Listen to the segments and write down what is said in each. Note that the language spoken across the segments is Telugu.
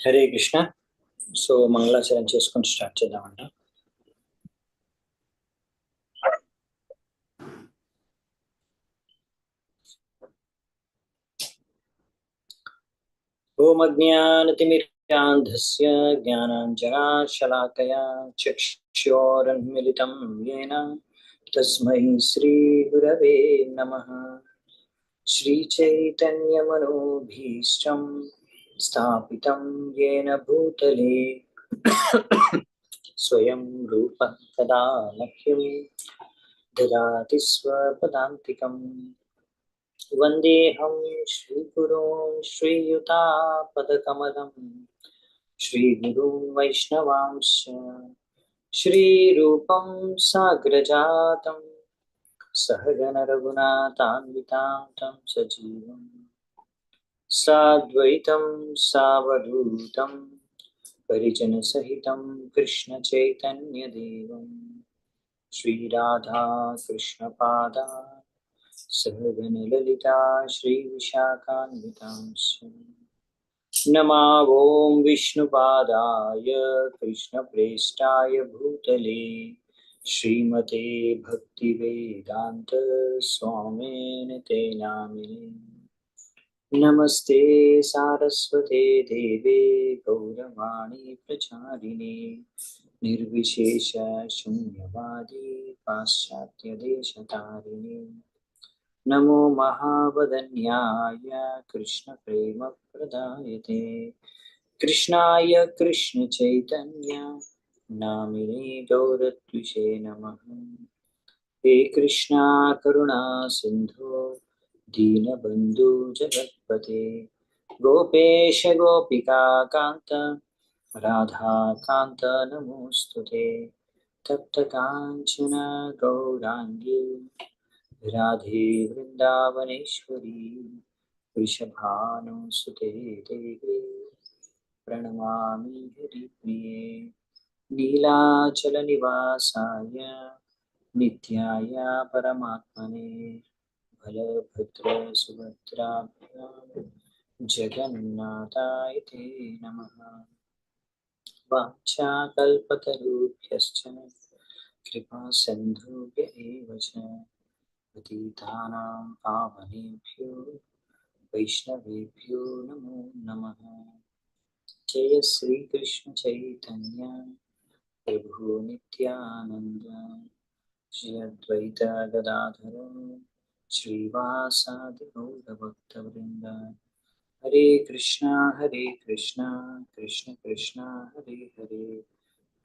హరే కృష్ణ. సో మంగళాచరణ చేసుకొని స్టార్ట్ చేద్దామంట. ఓం అజ్ఞానతిమిరాంధస్య జ్ఞానాంజనాశలాకయా చక్షురోన్మిళితం యేన తస్మై శ్రీగురవే నమః. శ్రీచైతన్యమనోభీష్టం స్థాపితం యేన భూతలే స్వయం రూప తదా మహ్యం దదాతి స్వపదాంతికం. వందేహం శ్రీగురూన్ శ్రీయుతాపదకమలం శ్రీగురూన్ వైష్ణవాంశ్చ శ్రీరూపం సాగ్రజాతం సహగణ రఘునాథాన్వితాం సజీవం సాద్వైతం సావధూతం పరిజన సహితం కృష్ణ చైతన్యదేవం శ్రీరాధా కృష్ణ పాదా సహగణ లలితా శ్రీ విశాఖాన్వితాంశ్చ. నమా ఓం విష్ణుపాదాయ కృష్ణప్రేష్టాయ భూతలే శ్రీమతే భక్తివేదాంత స్వామినే తే నామినే. నమస్తే సారస్వతే దేవే గౌరవాణి ప్రచారిణే నిర్విశేష శూన్యవాది పాశ్చాత్య దేశతారిణే. నమో మహావదన్యాయ కృష్ణ ప్రేమ ప్రదాయతే కృష్ణాయ కృష్ణ చైతన్య నామినే గౌరద్విషే నమః. హే కృష్ణ కరుణా సింధో దీనబంధు జగత్పతే గోపేశ గోపికా కాంత రాధాకాంత నమోస్తుతే. తప్త కాంచన గౌరాంగీ రాధే వృందావనేశ్వరీ వృషభానుసుతే దేవి ప్రణమామి హరిప్రియ. నీలాచల నివాసాయ నిత్యాయ పరమాత్మనే బలభద్ర సుభద్రాభ్యాం జగన్నాథాయ తే నమః. వాంఛాకల్పతరుభ్యశ్చ కృపా సింధుభ్య ఏవ చ పతితానాం పావనేభ్యో వైష్ణవేభ్యో నమో నమః. జయ శ్రీ కృష్ణ చైతన్య ప్రభు నిత్యానంద శ్రీ అద్వైత గదాధర శ్రీవాసాది గౌరభక్తవృంద. హరే కృష్ణ కృష్ణ కృష్ణ హరే హరే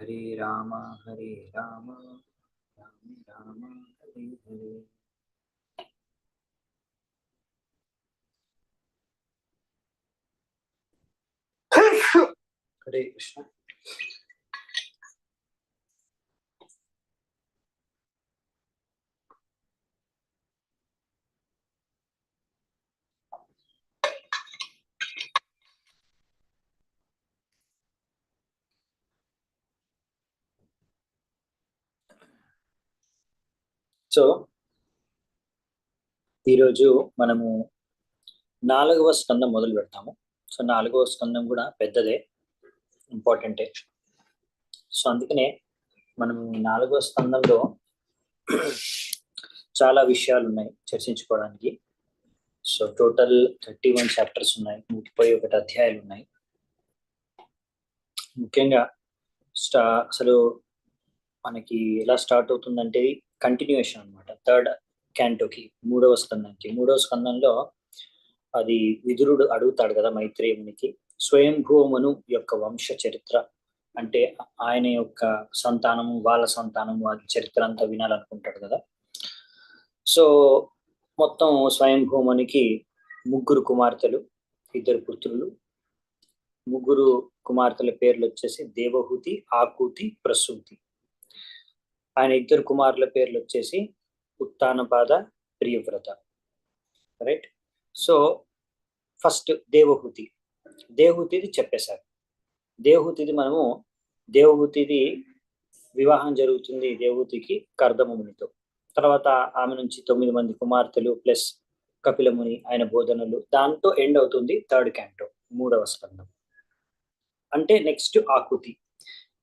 హరే రామ రామ రామ హరే హరే. హరే కృష్ణ. సో ఈరోజు మనము 4వ స్కందం మొదలు పెడతాము. సో 4వ స్కందం కూడా పెద్దదే, ఇంపార్టెంటే. సో అందుకనే మనము 4వ స్కందంలో చాలా విషయాలు ఉన్నాయి చర్చించుకోవడానికి. సో టోటల్ 31 చాప్టర్స్ ఉన్నాయి, 31 అధ్యాయాలు ఉన్నాయి. ముఖ్యంగా అసలు మనకి ఎలా స్టార్ట్ అవుతుందంటే కంటిన్యూషన్ అన్నమాట. 3rd క్యాంటోకి 3వ స్కందంకి. 3వ స్కందంలో అది విదురుడు అడుగుతాడు కదా మైత్రేయునికి, స్వయంభూమను యొక్క వంశ చరిత్ర, అంటే ఆయన యొక్క సంతానము, వాళ్ళ సంతానము, అది చరిత్ర అంతా వినాలనుకుంటాడు కదా. సో మొత్తం స్వయంభూమునికి 3 కుమార్తెలు, 2 పుత్రులు. 3 కుమార్తెల పేర్లు వచ్చేసి దేవహూతి, ఆకూతి, ప్రసూతి. ఆయన 2 కుమారుల పేర్లు వచ్చేసి Uttanapada, Priyavrata. Right. So first దేవహూతిది చెప్పేశారు. దేవహూతిది వివాహం జరుగుతుంది దేవహూతికి కర్దమమునితో. తర్వాత ఆమె నుంచి 9 మంది కుమార్తెలు ప్లస్ కపిలముని, ఆయన బోధనలు, దాంతో ఎండ్ అవుతుంది 3rd క్యాంటో, 3వ స్కందం. అంటే నెక్స్ట్ ఆకృతి,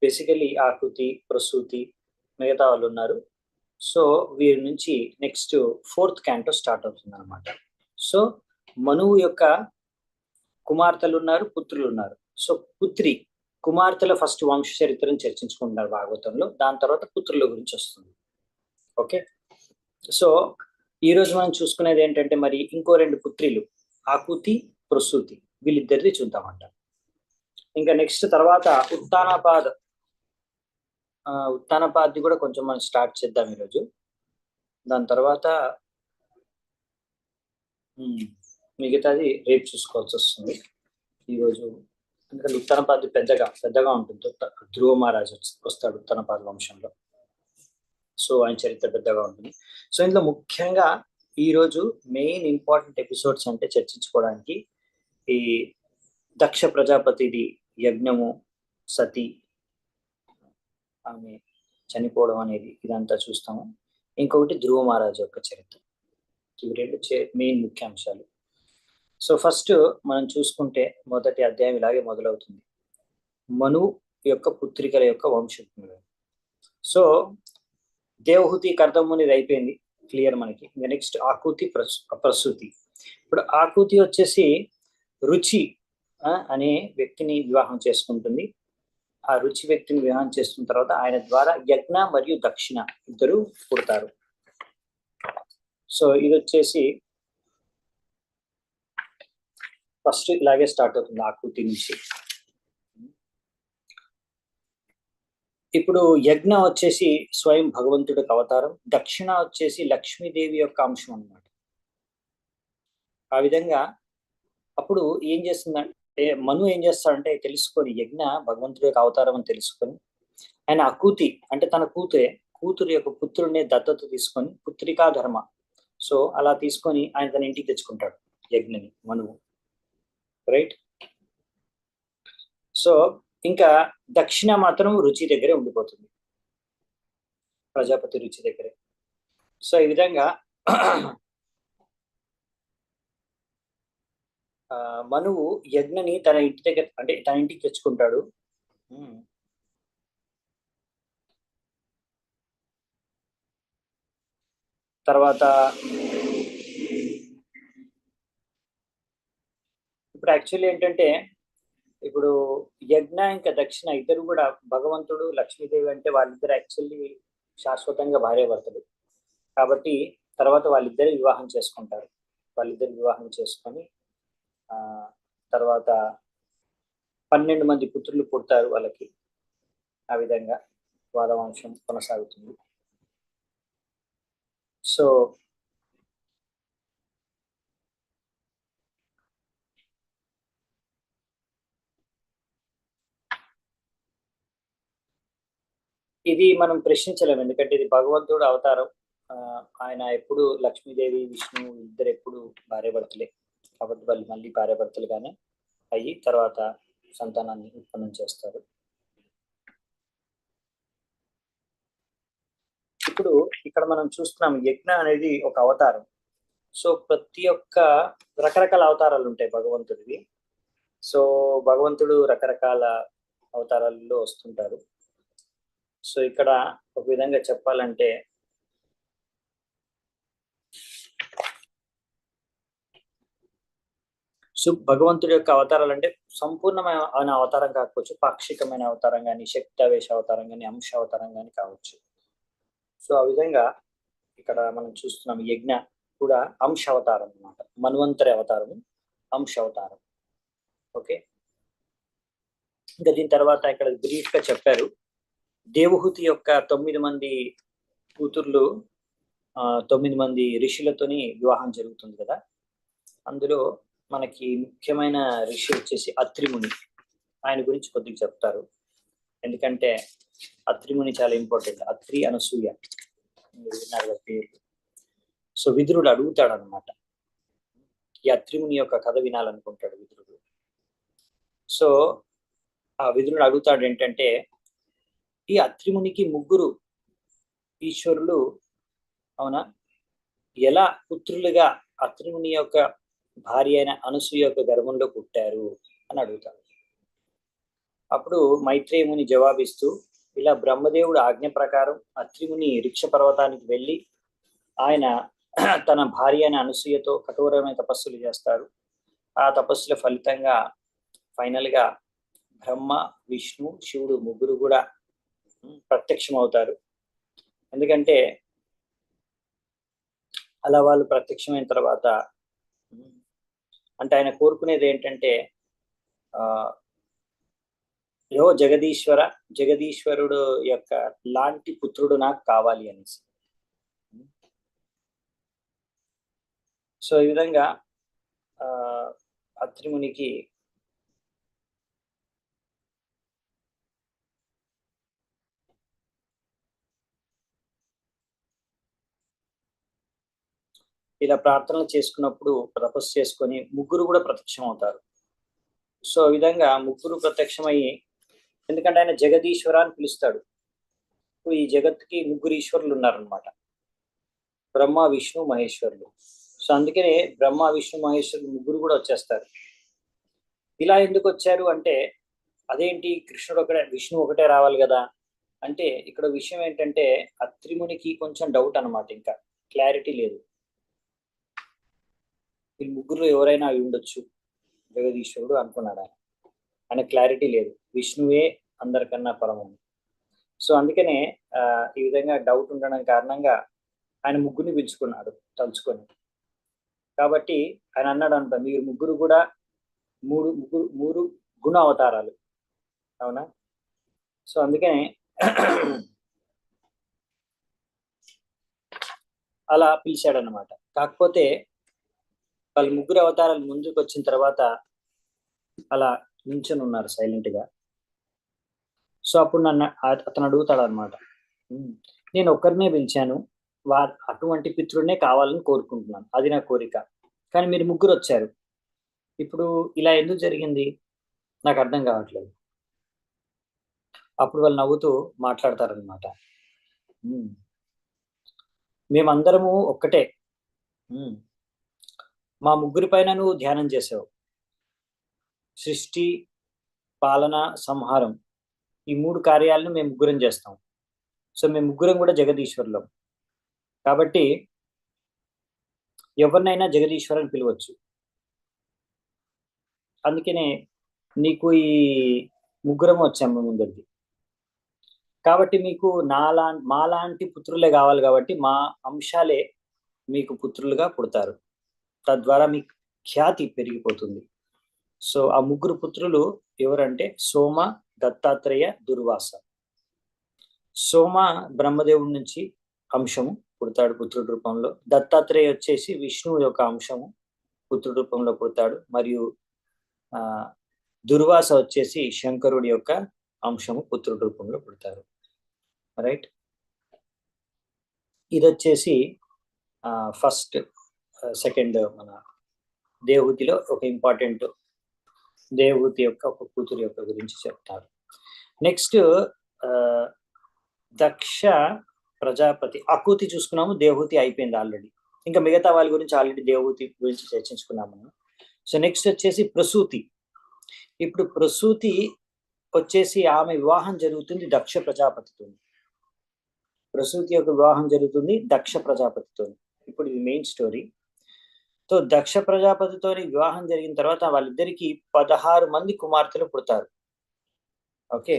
బేసికలీ ఆకృతి, ప్రసూతి, మిగతా వాళ్ళు ఉన్నారు. సో వీరి నుంచి నెక్స్ట్ 4th క్యాంటో స్టార్ట్ అవుతుంది అనమాట. సో మనువు యొక్క కుమార్తెలు ఉన్నారు, పుత్రులు ఉన్నారు. సో కుమార్తెల ఫస్ట్ వంశ చరిత్రను చర్చించుకుంటున్నారు భాగవతంలో, దాని తర్వాత పుత్రుల గురించి వస్తుంది. ఓకే, సో ఈ రోజు మనం చూసుకునేది ఏంటంటే మరి ఇంకో 2 పుత్రిలు, ఆకుతి, ప్రసూతి, వీళ్ళిద్దరిది చూద్దామంట. ఇంకా నెక్స్ట్ తర్వాత ఉత్తానపాద్ది కూడా కొంచెం మనం స్టార్ట్ చేద్దాం ఈరోజు. దాని తర్వాత మిగతాది రేపు చూసుకోవాల్సి వస్తుంది. ఈరోజు ఎందుకంటే ఉత్తనపాది పెద్దగా ఉంటుంది. ధ్రువ మహారాజు వస్తాడు ఉత్తనపాది వంశంలో. సో ఆయన చరిత్ర పెద్దగా ఉంటుంది. సో ఇందులో ముఖ్యంగా ఈరోజు మెయిన్ ఇంపార్టెంట్ ఎపిసోడ్స్ అంటే చర్చించుకోవడానికి ఈ దక్ష ప్రజాపతిది యజ్ఞము, సతి ఆమె చనిపోవడం అనేది ఇదంతా చూస్తాము. ఇంకొకటి ధ్రువ మహారాజు యొక్క చరిత్ర. ఇవి 2 మెయిన్ ముఖ్యాంశాలు. సో ఫస్ట్ మనం చూసుకుంటే మొదటి అధ్యాయం ఇలాగే మొదలవుతుంది, మను యొక్క పుత్రికల యొక్క వంశం. సో దేవహూతి కర్దమునిది అయిపోయింది, క్లియర్ మనకి. నెక్స్ట్ ఆకృతి, ప్రసూతి. ఇప్పుడు ఆకృతి వచ్చేసి రుచి అనే వ్యక్తిని వివాహం చేసుకుంటుంది. ఆ రుచి వ్యక్తిని వివాహం చేసుకున్న తర్వాత ఆయన ద్వారా యజ్ఞ మరియు దక్షిణ ఇద్దరు పుడతారు. సో ఇది వచ్చేసి ఫస్ట్ ఇలాగే స్టార్ట్ అవుతుంది ఆకృతి నుంచి. ఇప్పుడు యజ్ఞ వచ్చేసి స్వయం భగవంతుడికి అవతారం, దక్షిణ వచ్చేసి లక్ష్మీదేవి యొక్క అంశం అన్నమాట. ఆ విధంగా అప్పుడు ఏం చేస్తుందంటే మను ఏం చేస్తాడంటే తెలుసుకొని, యజ్ఞ భగవంతుడి యొక్క అవతారం అని తెలుసుకొని ఆయన ఆకృతి అంటే తన కూతురు యొక్క పుత్రుడిని దత్తత తీసుకొని, పుత్రికా ధర్మ, సో అలా తీసుకొని ఆయన తన ఇంటికి తెచ్చుకుంటాడు యజ్ఞని, మనువు. రైట్. సో ఇంకా దక్షిణ మాత్రం రుచి దగ్గరే ఉండిపోతుంది, ప్రజాపతి రుచి దగ్గరే. సో ఈ విధంగా మనువు యజ్ఞని తన ఇంటి దగ్గర అంటే తన ఇంటికి తెచ్చుకుంటాడు. తర్వాత ఇప్పుడు యాక్చువల్లీ ఏంటంటే ఇప్పుడు యజ్ఞ ఇంకా దక్షిణ ఇద్దరు కూడా భగవంతుడు, లక్ష్మీదేవి అంటే వాళ్ళిద్దరు యాక్చువల్లీ శాశ్వతంగా భార్యాభర్తలు కాబట్టి తర్వాత వాళ్ళిద్దరు వివాహం చేసుకుంటారు. వాళ్ళిద్దరు వివాహం చేసుకొని తర్వాత 12 మంది పుత్రులు పుడతారు వాళ్ళకి. ఆ విధంగా వాళ్ళ వంశం కొనసాగుతుంది. సో ఇది మనం ప్రశ్నించలేము, ఎందుకంటే ఇది భగవంతుడు అవతారం. ఆయన ఎప్పుడు లక్ష్మీదేవి, విష్ణు ఇద్దరు ఎప్పుడు భార్యాభర్తలే కాబట్టి వాళ్ళు మళ్ళీ భార్యాభర్తలుగానే అయ్యి తర్వాత సంతానాన్ని ఉత్పన్నం చేస్తారు. ఇప్పుడు ఇక్కడ మనం చూస్తున్నాం యజ్ఞ అనేది ఒక అవతారం. సో ప్రతి ఒక్క రకరకాల అవతారాలు ఉంటాయి భగవంతుడివి. సో భగవంతుడు రకరకాల అవతారాల్లో వస్తుంటారు. సో ఇక్కడ ఒక విధంగా చెప్పాలంటే భగవంతుడి యొక్క అవతారాలు అంటే సంపూర్ణమైన అవతారం కాకపోవచ్చు, పాక్షికమైన అవతారం కానీ, శక్తావేశ అవతారం కానీ, అంశ అవతారం కానీ కావచ్చు. సో ఆ విధంగా ఇక్కడ మనం చూస్తున్నాం యజ్ఞ కూడా అంశ అవతారం అన్నమాట, మన్వంతరి అవతారము, అంశ అవతారం. ఓకే, ఇంకా దీని తర్వాత ఇక్కడ బ్రీఫ్ గా చెప్పారు దేవహూతి యొక్క 9 మంది కూతుర్లు 9 మంది ఋషులతోని వివాహం జరుగుతుంది కదా. అందులో మనకి ముఖ్యమైన ఋషి వచ్చేసి అత్రిముని. ఆయన గురించి కొద్దిగా చెప్తారు, ఎందుకంటే అత్రిముని చాలా ఇంపార్టెంట్. అత్రి, అనసూయ విన్నారు పేర్లు. సో విదురుడు అడుగుతాడు అనమాట, ఈ అత్రిముని యొక్క కథ వినాలనుకుంటాడు విదురుడు. సో ఆ విదురుడు అడుగుతాడు ఏంటంటే ఈ అత్రిమునికి 3 ఈశ్వరులు అవునా, ఎలా పుత్రులుగా అత్రిముని యొక్క భార్య అయిన అనసూయ యొక్క గర్భంలో పుట్టారు అని అడుగుతాడు. అప్పుడు మైత్రేయముని జవాబిస్తూ, ఇలా బ్రహ్మదేవుడు ఆజ్ఞ ప్రకారం అత్రిముని రిక్ష పర్వతానికి వెళ్ళి ఆయన తన భార్య అయిన అనసూయతో కఠోరమైన తపస్సులు చేస్తారు. ఆ తపస్సుల ఫలితంగా ఫైనల్ గా బ్రహ్మ, విష్ణు, శివుడు ముగ్గురు కూడా ప్రత్యక్షం అవుతారు. ఎందుకంటే అలా వాళ్ళు ప్రత్యక్షమైన తర్వాత అంటే ఆయన కోరుకునేది ఏంటంటే యో జగదీశ్వర, జగదీశ్వరుడు యొక్క లాంటి పుత్రుడు నాకు కావాలి అనేసి. సో ఈ విధంగా అత్రిమునికి ఇలా ప్రార్థనలు చేసుకున్నప్పుడు తపస్సు చేసుకొని ముగ్గురు కూడా ప్రత్యక్షం అవుతారు. సో ఈ విధంగా ముగ్గురు ప్రత్యక్షమయ్యి, ఎందుకంటే ఆయన జగదీశ్వర అని పిలుస్తాడు. ఈ జగత్తుకి ముగ్గురు ఈశ్వరులు ఉన్నారనమాట, బ్రహ్మ, విష్ణు, మహేశ్వరులు. సో అందుకనే బ్రహ్మ, విష్ణు, మహేశ్వరులు ముగ్గురు కూడా వచ్చేస్తారు. ఇలా ఎందుకు వచ్చారు అంటే, అదేంటి కృష్ణుడు ఒకటే, విష్ణు ఒకటే రావాలి కదా అంటే, ఇక్కడ విషయం ఏంటంటే అత్రిమునికి కొంచెం డౌట్ అనమాట, ఇంకా క్లారిటీ లేదు. ఈ ముగ్గురు ఎవరైనా అయి ఉండొచ్చు జగదీశ్వరుడు అనుకున్నాడు ఆయన. ఆయన క్లారిటీ లేదు, విష్ణువే అందరికన్నా పరమం. సో అందుకనే ఈ విధంగా డౌట్ ఉండడం కారణంగా ఆయన ముగ్గురిని పిలుచుకున్నాడు తలుచుకొని. కాబట్టి ఆయన అన్నాడు అంట, మీరు ముగ్గురు కూడా మూడు గుణ అవతారాలు, అవునా? సో అందుకనే అలా పిలిచాడనమాట. కాకపోతే వాళ్ళు ముగ్గురు అవతారాలు ముందుకు వచ్చిన తర్వాత అలా నించొని ఉన్నారు సైలెంట్ గా. సో అప్పుడు అతను అడుగుతాడు అనమాట, నేను ఒక్కరినే పిలిచాను, అటువంటి పితృనే కావాలని కోరుకుంటున్నాను, అది నా కోరిక, కానీ మీరు ముగ్గురు వచ్చారు, ఇప్పుడు ఇలా ఎందుకు జరిగింది నాకు అర్థం కావట్లేదు. అప్పుడు వాళ్ళు నవ్వుతూ మాట్లాడతారనమాట, మేమందరము ఒక్కటే, మా ముగ్గురి పైన నువ్వు ధ్యానం చేసావు, సృష్టి, పాలన, సంహారం, ఈ మూడు కార్యాలను మేము ముగ్గురం చేస్తాం. సో మేము ముగ్గురం కూడా జగదీశ్వరులం, కాబట్టి ఎవరినైనా జగదీశ్వర్ అని పిలవచ్చు. అందుకనే నీకు ఈ ముగ్గురం వచ్చాము ముందరికి, కాబట్టి మీకు మాలాంటి పుత్రులే కావాలి, కాబట్టి మా అంశాలే మీకు పుత్రులుగా పుడతారు, తద్వారా మీ ఖ్యాతి పెరిగిపోతుంది. సో ఆ ముగ్గురు పుత్రులు ఎవరంటే సోమ, దత్తాత్రేయ, దుర్వాస. సోమ బ్రహ్మదేవుడి నుంచి అంశము పుడతాడు పుత్రుడి రూపంలో, దత్తాత్రేయ వచ్చేసి విష్ణువు యొక్క అంశము పుత్రుడి రూపంలో పుడతాడు, మరియు దుర్వాస వచ్చేసి శంకరుడి యొక్క అంశము పుత్రుడి రూపంలో పుడతారు. రైట్, ఇది వచ్చేసి ఫస్ట్ సెకండ్ మన దేవహూతిలో ఒక ఇంపార్టెంట్ దేవహూతి యొక్క ఒక కూతురు యొక్క గురించి చెప్తారు. నెక్స్ట్ దక్ష ప్రజాపతి, ఆకూతి చూసుకున్నాము, దేవహూతి అయిపోయింది ఆల్రెడీ, ఇంకా మిగతా వాళ్ళ గురించి ఆల్రెడీ దేవహూతి గురించి చర్చించుకున్నాము. సో నెక్స్ట్ వచ్చేసి ప్రసూతి. ఇప్పుడు ప్రసూతి వచ్చేసి ఆమె వివాహం జరుగుతుంది దక్ష ప్రజాపతితో. ప్రసూతి యొక్క వివాహం జరుగుతుంది దక్ష ప్రజాపతితో. ఇప్పుడు ఇది మెయిన్ స్టోరీ. సో దక్ష ప్రజాపతితో వివాహం జరిగిన తర్వాత వాళ్ళిద్దరికి 16 మంది కుమార్తెలు పుడతారు. ఓకే,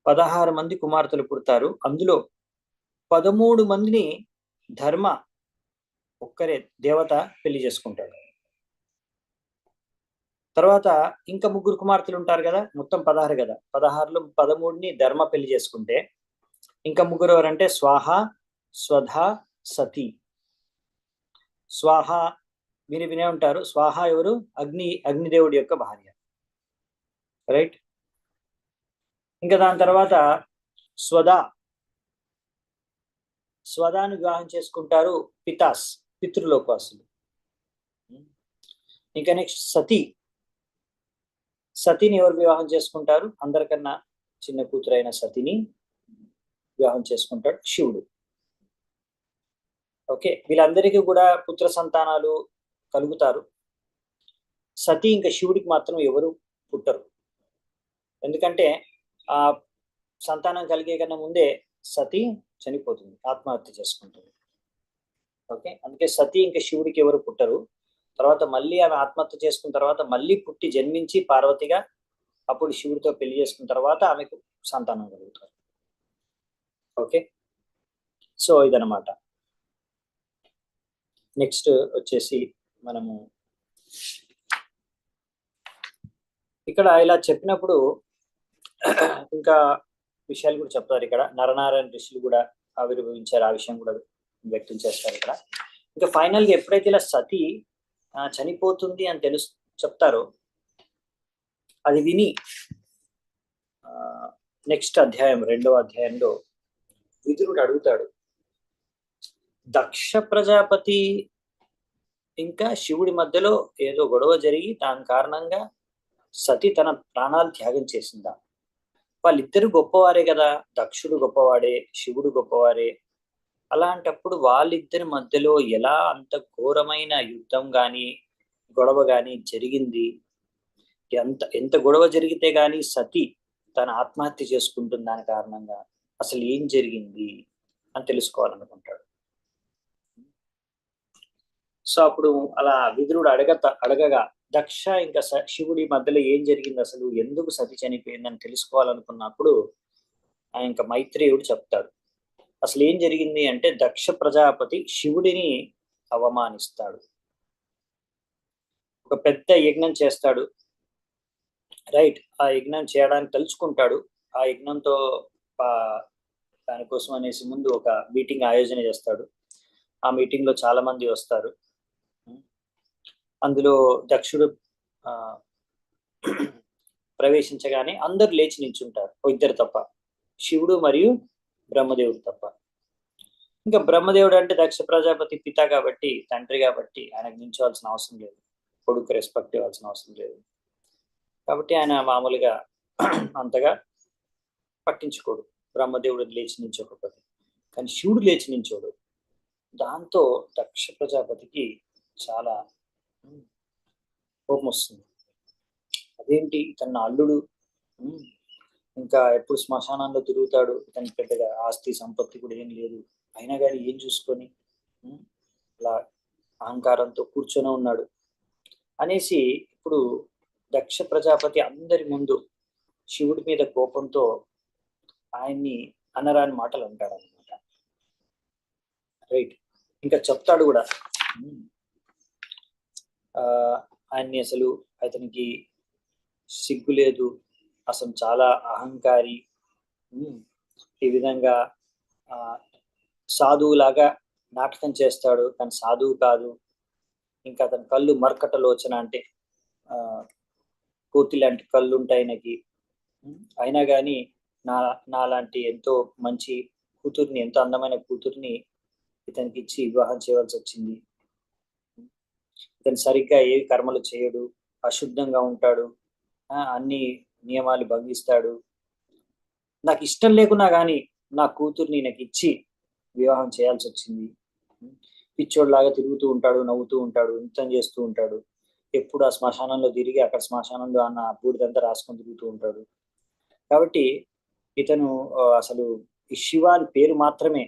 16 మంది కుమార్తెలు పుడతారు. అందులో 13 మందిని ధర్మ ఒక్కరే దేవత పెళ్లి చేసుకుంటాడు. తర్వాత ఇంకా ముగ్గురు కుమార్తెలు ఉంటారు కదా, మొత్తం 16 కదా, 16లో 13ని ధర్మ పెళ్లి చేసుకుంటే ఇంకా ముగ్గురు ఎవరంటే స్వాహ, స్వధ, సతి. స్వాహ మీరు వినే ఉంటారు, స్వాహ ఎవరు, అగ్నిదేవుడి యొక్క భార్య. రైట్, ఇంకా దాని తర్వాత స్వదాను వివాహం చేసుకుంటారు పితాస్, పితృలోకవాసులు. ఇంకా నెక్స్ట్ సతిని ఎవరు వివాహం చేసుకుంటారు, అందరికన్నా చిన్న కూతురైన సతిని వివాహం చేసుకుంటాడు శివుడు. ఓకే, వీళ్ళందరికీ కూడా పుత్ర సంతానాలు కలుగుతారు. సతి ఇంకా శివుడికి మాత్రం ఎవరు పుట్టరు. ఎందుకంటే ఆ సంతానం కలిగే కన్నా ముందే సతి చనిపోతుంది, ఆత్మహత్య చేసుకుంటుంది. ఓకే, అందుకే సతి ఇంకా శివుడికి ఎవరు పుట్టరు. తర్వాత మళ్ళీ ఆమె ఆత్మహత్య చేసుకున్న తర్వాత మళ్ళీ పుట్టి జన్మించి పార్వతిగా అప్పుడు శివుడితో పెళ్లి చేసుకున్న తర్వాత ఆమెకు సంతానం కలుగుతారు. ఓకే, సో ఇదనమాట. నెక్స్ట్ వచ్చేసి మనము ఇక్కడ ఇలా చెప్పినప్పుడు ఇంకా విషయాలు కూడా చెప్తారు. ఇక్కడ నరనారాయణ ఋషులు కూడా ఆవిర్భవించారు, ఆ విషయం కూడా వ్యక్తం చేస్తారు ఇక్కడ. ఇంకా ఫైనల్ గా ఎప్పుడైతే ఇలా సతి చనిపోతుంది అని చెప్తారో అది విని నెక్స్ట్ అధ్యాయం 2వ అధ్యాయంలో విదురుడు అడుగుతాడు, దక్ష ప్రజాపతి ఇంకా శివుడి మధ్యలో ఏదో గొడవ జరిగి దాని కారణంగా సతి తన ప్రాణాలు త్యాగం చేసిందా? వాళ్ళిద్దరు గొప్పవారే కదా, దక్షుడు గొప్పవాడే, శివుడు గొప్పవారే. అలాంటప్పుడు వాళ్ళిద్దరి మధ్యలో ఎలా అంత ఘోరమైన యుద్ధం గాని గొడవ గాని జరిగింది? ఎంత గొడవ జరిగితే గాని సతి తన ఆత్మహత్య చేసుకుంటుంది దాని కారణంగా? అసలు ఏం జరిగింది అని తెలుసుకోవాలనుకుంటాడు. సో అప్పుడు అలా విదురుడు అడగగా దక్ష ఇంకా శివుడి మధ్యలో ఏం జరిగింది, అసలు ఎందుకు సతి చనిపోయిందని తెలుసుకోవాలనుకున్నప్పుడు ఇంకా మైత్రేయుడు చెప్తాడు. అసలు ఏం జరిగింది అంటే దక్ష ప్రజాపతి శివుడిని అవమానిస్తాడు, ఒక పెద్ద యజ్ఞం చేస్తాడు. రైట్, ఆ యజ్ఞం చేయడానికి తలుచుకుంటాడు. ఆ యజ్ఞంతో దానికోసం అనేసి ముందు ఒక మీటింగ్ ఆయోజన చేస్తాడు. ఆ మీటింగ్ లో చాలా మంది వస్తారు. అందులో దక్షుడు ప్రవేశించగానే అందరు లేచి నిల్చుంటారు, ఇద్దరు తప్ప, శివుడు మరియు బ్రహ్మదేవుడు తప్ప. ఇంకా బ్రహ్మదేవుడు అంటే దక్ష ప్రజాపతి పిత కాబట్టి, తండ్రి కాబట్టి ఆయనకు నిల్చోవాల్సిన అవసరం లేదు, కొడుకు రెస్పెక్ట్ ఇవ్వాల్సిన అవసరం లేదు కాబట్టి ఆయన మామూలుగా అంతగా పట్టించుకోడు బ్రహ్మదేవుడు లేచి నిల్చోకపోతే. కానీ శివుడు లేచి నిల్చోడు. దాంతో దక్ష ప్రజాపతికి చాలా కోపం వస్తుంది. అదేంటి, ఇతను అల్లుడు, ఇంకా ఎప్పుడు శ్మశానంలో తిరుగుతాడు, ఇతనికి పెద్దగా ఆస్తి సంపత్తి కూడా ఏం లేదు, అయినా కానీ ఏం చూసుకొని అలా అహంకారంతో కూర్చొని ఉన్నాడు అనేసి ఇప్పుడు దక్ష ప్రజాపతి అందరి ముందు శివుడి మీద కోపంతో ఆయన్ని అనరాని మాటలు అంటాడు అనమాట. రైట్, ఇంకా చెప్తాడు కూడా ఆయన్ని అసలు అతనికి సిగ్గు లేదు, అసలు చాలా అహంకారి, ఈ విధంగా సాధువులాగా నాటకం చేస్తాడు కానీ సాధువు కాదు, ఇంకా అతని కళ్ళు మర్కటలోచన అంటే కోతి లాంటి కళ్ళు ఉంటాయి ఆయనకి, అయినా కానీ నాలాంటి ఎంతో మంచి కూతుర్ని, ఎంతో అందమైన కూతుర్ని ఇతనికి ఇచ్చి వివాహం చేయవలసి వచ్చింది. ఇతను సరిగ్గా ఏ కర్మలు చేయడు, అశుద్ధంగా ఉంటాడు, అన్ని నియమాలు భంగిస్తాడు, నాకు ఇష్టం లేకున్నా కానీ నా కూతుర్ని నాకు ఇచ్చి వివాహం చేయాల్సి వచ్చింది. పిచ్చోడ్లాగా తిరుగుతూ ఉంటాడు, నవ్వుతూ ఉంటాడు, నృత్యం చేస్తూ ఉంటాడు, ఎప్పుడు ఆ శ్మశానంలో తిరిగి అక్కడ శ్మశానంలో అన్న బూడిదంతా రాసుకొని తిరుగుతూ ఉంటాడు. కాబట్టి ఇతను అసలు ఈ శివ అని పేరు మాత్రమే,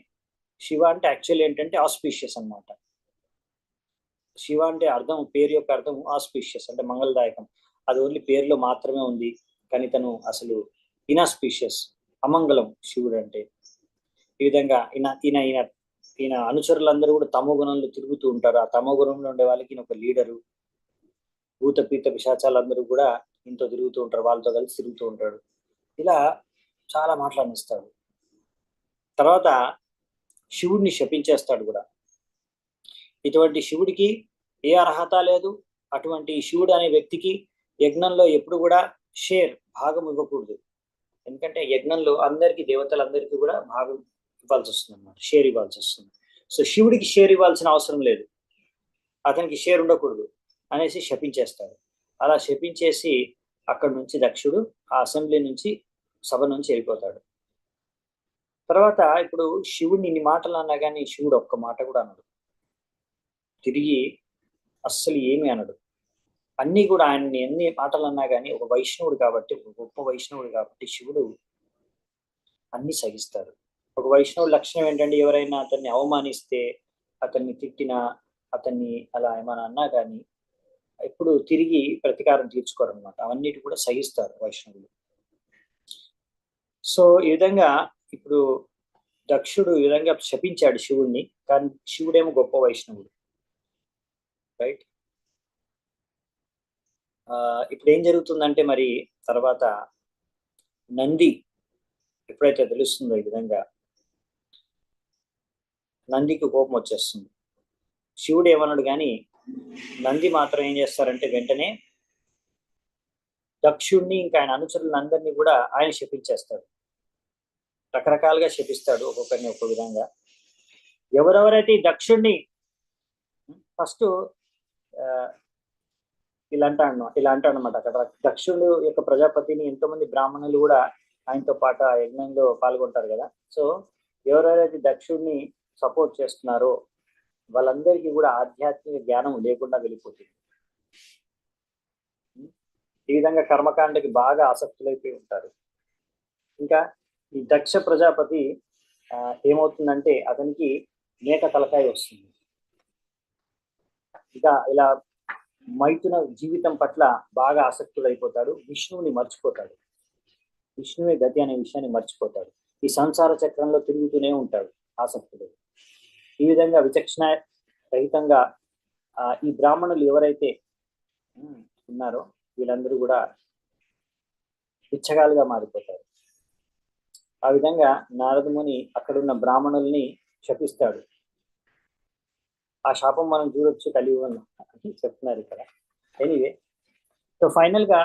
శివ అంటే యాక్చువల్ ఏంటంటే ఆస్పీషియస్ అన్నమాట. శివ అంటే అర్థం, పేరు యొక్క అర్థం ఆస్పీషియస్ అంటే మంగళదాయకం, అది ఓన్లీ పేరులో మాత్రమే ఉంది. కానీ తను అసలు ఇనాస్పీషియస్, అమంగళం శివుడు అంటే. ఈ విధంగా ఈయన అనుచరులందరూ కూడా తమో గుణంలో తిరుగుతూ ఉంటారు. ఆ తమో గుణంలో ఉండే వాళ్ళకి ఈయన ఒక లీడరు. భూత పీత పిశాచాలందరూ కూడా ఇంతో తిరుగుతూ ఉంటారు, వాళ్ళతో కలిసి తిరుగుతూ ఉంటాడు. ఇలా చాలా మాట్లాడిస్తాడు. తర్వాత శివుడిని శపించేస్తాడు కూడా. ఇటువంటి శివుడికి ఏ అర్హత లేదు, అటువంటి శివుడు అనే వ్యక్తికి యజ్ఞంలో ఎప్పుడు కూడా భాగం ఇవ్వకూడదు. ఎందుకంటే యజ్ఞంలో అందరికీ, దేవతలందరికీ కూడా భాగం ఇవ్వాల్సి వస్తుంది అన్నమాట, షేర్ ఇవ్వాల్సి వస్తుంది. సో శివుడికి షేర్ ఇవ్వాల్సిన అవసరం లేదు, అతనికి షేర్ ఉండకూడదు అనేసి శపించేస్తాడు. అలా శపించేసి అక్కడి నుంచి దక్షుడు ఆ అసెంబ్లీ నుంచి, సభ నుంచి వెళ్ళిపోతాడు. తర్వాత ఇప్పుడు శివుడిని ఇన్ని మాటలు అన్నా కానీ శివుడు ఒక్క మాట కూడా అనడు, తిరిగి అస్సలు ఏమి అనడు. అన్ని కూడా ఆయన్ని ఎన్ని మాటలు అన్నా కానీ ఒక వైష్ణవుడు కాబట్టి, ఒక గొప్ప వైష్ణవుడు కాబట్టి శివుడు అన్ని సహిస్తారు. ఒక వైష్ణవుడి లక్షణం ఏంటంటే ఎవరైనా అతన్ని అవమానిస్తే, అతన్ని తిట్టినా, అతన్ని అలా ఏమైనా అన్నా కానీ ఎప్పుడు తిరిగి ప్రతీకారం తీర్చుకోరనమాట. అవన్నిటి కూడా సహిస్తారు వైష్ణవులు. సో ఈ విధంగా ఇప్పుడు దక్షుడు ఈ విధంగా శపించాడు శివుణ్ణి, కానీ శివుడేమో గొప్ప వైష్ణవుడు, రైట్. ఇప్పుడు ఏం జరుగుతుందంటే మరి తర్వాత నంది ఎప్పుడైతే తెలుస్తుందో ఈ విధంగా, నందికి కోపం వచ్చేస్తుంది. శివుడు ఏమన్నాడు కానీ నంది మాత్రం ఏం చేస్తారంటే వెంటనే దక్షుణ్ణి ఇంకా ఆయన అనుచరులందరినీ కూడా ఆయన శపించేస్తాడు. రకరకాలుగా శపిస్తాడు, ఒక్కొక్కరిని ఒక్కొక్క విధంగా. ఎవరెవరైతే ఈ దక్షుణ్ణి ఫస్ట్ ఇలా అంటాడు అనమాట. అక్కడ దక్షుడు యొక్క ప్రజాపతిని ఎంతో మంది బ్రాహ్మణులు కూడా ఆయనతో పాటు ఆ యజ్ఞంలో పాల్గొంటారు కదా. సో ఎవరెవరైతే దక్షుడిని సపోర్ట్ చేస్తున్నారో వాళ్ళందరికీ కూడా ఆధ్యాత్మిక జ్ఞానం లేకుండా వెళ్ళిపోతుంది. ఈ విధంగా కర్మకాండకి బాగా ఆసక్తులైపోయి ఉంటారు. ఇంకా ఈ దక్ష ప్రజాపతి ఏమవుతుందంటే అతనికి మేక తలకాయ వస్తుంది. ఇంకా ఇలా మైథున జీవితం పట్ల బాగా ఆసక్తులైపోతాడు. విష్ణువుని మర్చిపోతాడు, విష్ణువే గతి అనే విషయాన్ని మర్చిపోతాడు. ఈ సంసార చక్రంలో తిరుగుతూనే ఉంటాడు ఆసక్తుడు. ఈ విధంగా విచక్షణ రహితంగా ఈ బ్రాహ్మణులు ఎవరైతే ఉన్నారో వీళ్ళందరూ కూడా పిచ్చగాలుగా మారిపోతారు. ఆ విధంగా నారదముని అక్కడున్న బ్రాహ్మణుల్ని శపిస్తాడు. ఆ శాపం మనం చూడొచ్చు కలియుగం అని చెప్తున్నారు ఇక్కడ. ఎనీవే, సో ఫైనల్ గా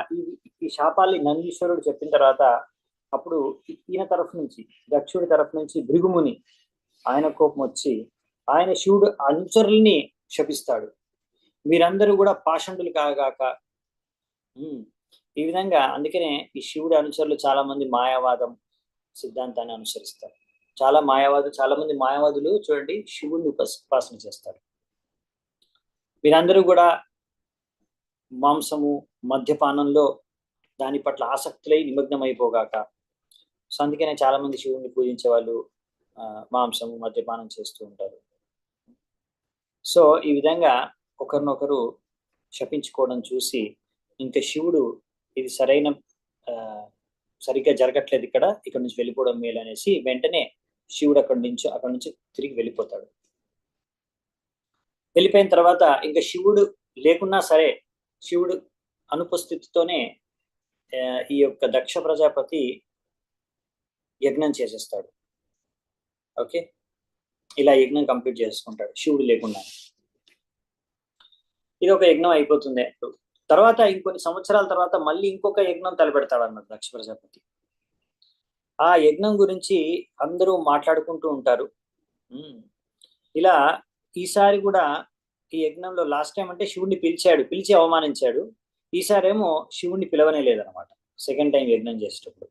ఈ శాపాల్ని నందీశ్వరుడు చెప్పిన తర్వాత అప్పుడు ఈయన తరఫు నుంచి, దక్షుడి తరఫు నుంచి భృగుముని ఆయన కోపం వచ్చి ఆయన శివుడు అనుచరుల్ని శపిస్తాడు. మీరందరూ కూడా పాషండులు కాగాక. ఈ విధంగా అందుకనే ఈ శివుడి అనుచరులు చాలా మంది మాయావాదం సిద్ధాంతాన్ని అనుసరిస్తారు. చాలా మంది మాయావాదులు చూడండి శివుడిని ఉపాసన చేస్తారు. వీరందరూ కూడా మాంసము మద్యపానంలో దాని పట్ల ఆసక్తులై నిమగ్నం అయిపోగాక. సో అందుకనే చాలా మంది శివుడిని పూజించే వాళ్ళు మాంసము మద్యపానం చేస్తూ ఉంటారు. సో ఈ విధంగా ఒకరినొకరు శపించుకోవడం చూసి ఇంకా శివుడు ఇది సరిగ్గా జరగట్లేదు, ఇక్కడ నుంచి వెళ్ళిపోవడం మేలు అనేసి వెంటనే శివుడు అక్కడి నుంచి తిరిగి వెళ్ళిపోతాడు. వెళ్ళిపోయిన తర్వాత ఇంకా శివుడు లేకున్నా సరే శివుడు అనుపస్థితితోనే ఈ యొక్క దక్ష ప్రజాపతి యజ్ఞం చేసేస్తాడు. ఓకే, ఇలా యజ్ఞం కంప్లీట్ చేసుకుంటాడు శివుడు లేకుండా. ఇది ఒక యజ్ఞం అయిపోతుంది. తర్వాత ఇంకొన్ని సంవత్సరాల తర్వాత మళ్ళీ ఇంకొక యజ్ఞం తలపెడతాడు అన్నమాట దక్ష ప్రజాపతి. ఆ యజ్ఞం గురించి అందరూ మాట్లాడుకుంటూ ఉంటారు. ఇలా ఈసారి కూడా ఈ యజ్ఞంలో లాస్ట్ టైం అంటే శివుడిని పిలిచి అవమానించాడు. ఈసారేమో శివుడిని పిలవనే లేదనమాట. సెకండ్ టైం యజ్ఞం చేసేటప్పుడు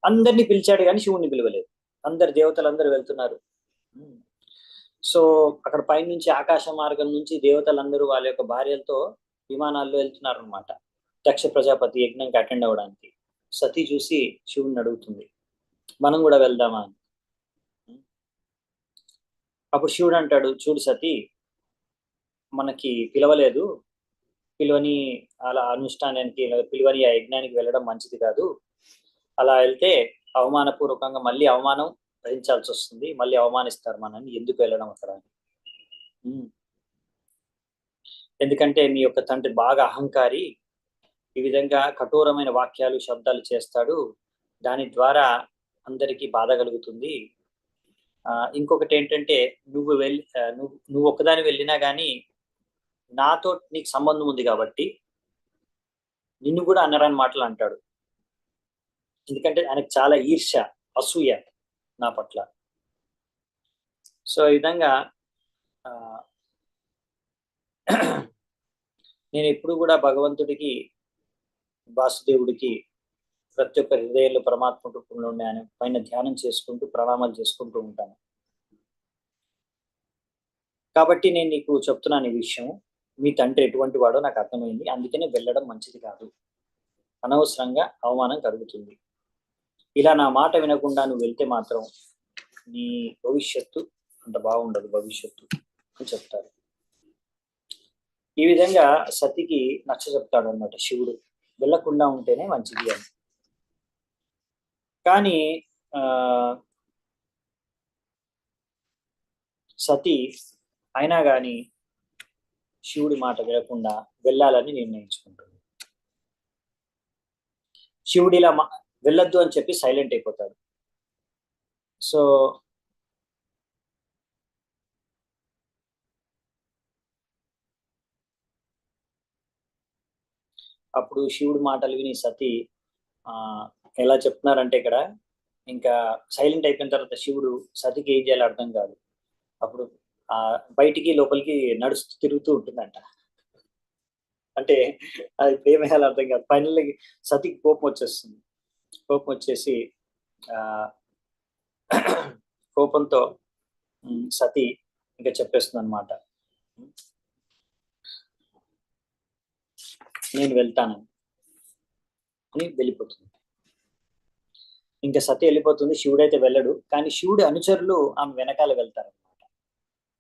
అందరినీ పిలిచాడు కానీ శివుడిని పిలవలేదు. అందరు దేవతలందరూ వెళ్తున్నారు. సో అక్కడ పైనుంచి ఆకాశ మార్గం నుంచి దేవతలందరూ వాళ్ళ యొక్క భార్యలతో విమానాల్లో వెళ్తున్నారు అనమాట దక్ష ప్రజాపతి యజ్ఞంకి అటెండ్ అవ్వడానికి. సతీ చూసి శివుడిని అడుగుతుంది, మనం కూడా వెళ్దామా అని. అప్పుడు శివుడు అంటాడు, చూడు సతీ, మనకి పిలవలేదు, పిలువని అలా అనుష్ఠానానికి పిలువని ఆ యజ్ఞానికి వెళ్ళడం మంచిది కాదు. అలా వెళ్తే అవమానపూర్వకంగా మళ్ళీ అవమానం భరించాల్సి వస్తుంది, మళ్ళీ అవమానిస్తారు మనని, ఎందుకు వెళ్ళడం అక్కడ. ఎందుకంటే మీ యొక్క తండ్రి బాగా అహంకారి, ఈ విధంగా కఠోరమైన వాక్యాలు శబ్దాలు చేస్తాడు, దాని ద్వారా అందరికీ బాధ కలుగుతుంది. ఇంకొకటి ఏంటంటే నువ్వు ఒక్కదాని వెళ్ళినా కానీ నాతో నీకు సంబంధం ఉంది కాబట్టి నిన్ను కూడా అన్నరాని మాటలు అంటాడు. ఎందుకంటే ఆయనకు చాలా ఈర్ష్య అసూయ నా పట్ల. సో ఈ విధంగా నేను ఎప్పుడు కూడా భగవంతుడికి, వాసుదేవుడికి ప్రతి ఒక్క హృదయంలో పరమాత్మ రూపంలో ఉండే ఆయన పైన ధ్యానం చేసుకుంటూ ప్రణామాలు చేసుకుంటూ ఉంటాను. కాబట్టి నేను నీకు చెప్తున్నాను ఈ విషయం. మీ తండ్రి ఎటువంటి వాడో నాకు అర్థమైంది, అందుకనే వెళ్ళడం మంచిది కాదు, అనవసరంగా అవమానం కలుగుతుంది, ఇలా నా మాట వినకుండా నువ్వు వెళ్తే మాత్రం నీ భవిష్యత్తు అంత బాగుండదు భవిష్యత్తు అని చెప్తారు. ఈ విధంగా సతికి నచ్చ చెప్తాడు అన్నమాట శివుడు, వెళ్ళకుండా ఉంటేనే మంచిది అని. కానీ సతి అయినా కానీ శివుడి మాట వినకుండా వెళ్ళాలని నిర్ణయించుకుంటుంది. శివుడు ఇలా వెళ్ళొద్దు అని చెప్పి సైలెంట్ అయిపోతాడు. సో అప్పుడు శివుడి మాటలు విని సతి ఎలా చెప్తున్నారంటే ఇక్కడ ఇంకా సైలెంట్ అయిపోయిన తర్వాత శివుడు సతికి ఏం చేయాలో అర్థం కాదు. అప్పుడు బయటికి లోపలికి నడుస్తూ తిరుగుతూ ఉంటుందంట. అంటే అది ఏమేయాలో అర్థం కాదు. ఫైనల్లీ సతికి కోపం వచ్చేస్తుంది. కోపం వచ్చేసి కోపంతో సతి ఇంకా చెప్పేస్తుంది అనమాట, నేను వెళ్తాను అని వెళ్ళిపోతుంది. ఇంకా సతి వెళ్ళిపోతుంది, శివుడు అయితే వెళ్ళడు. కానీ శివుడి అనుచరులు ఆమె వెనకాల వెళ్తారనమాట.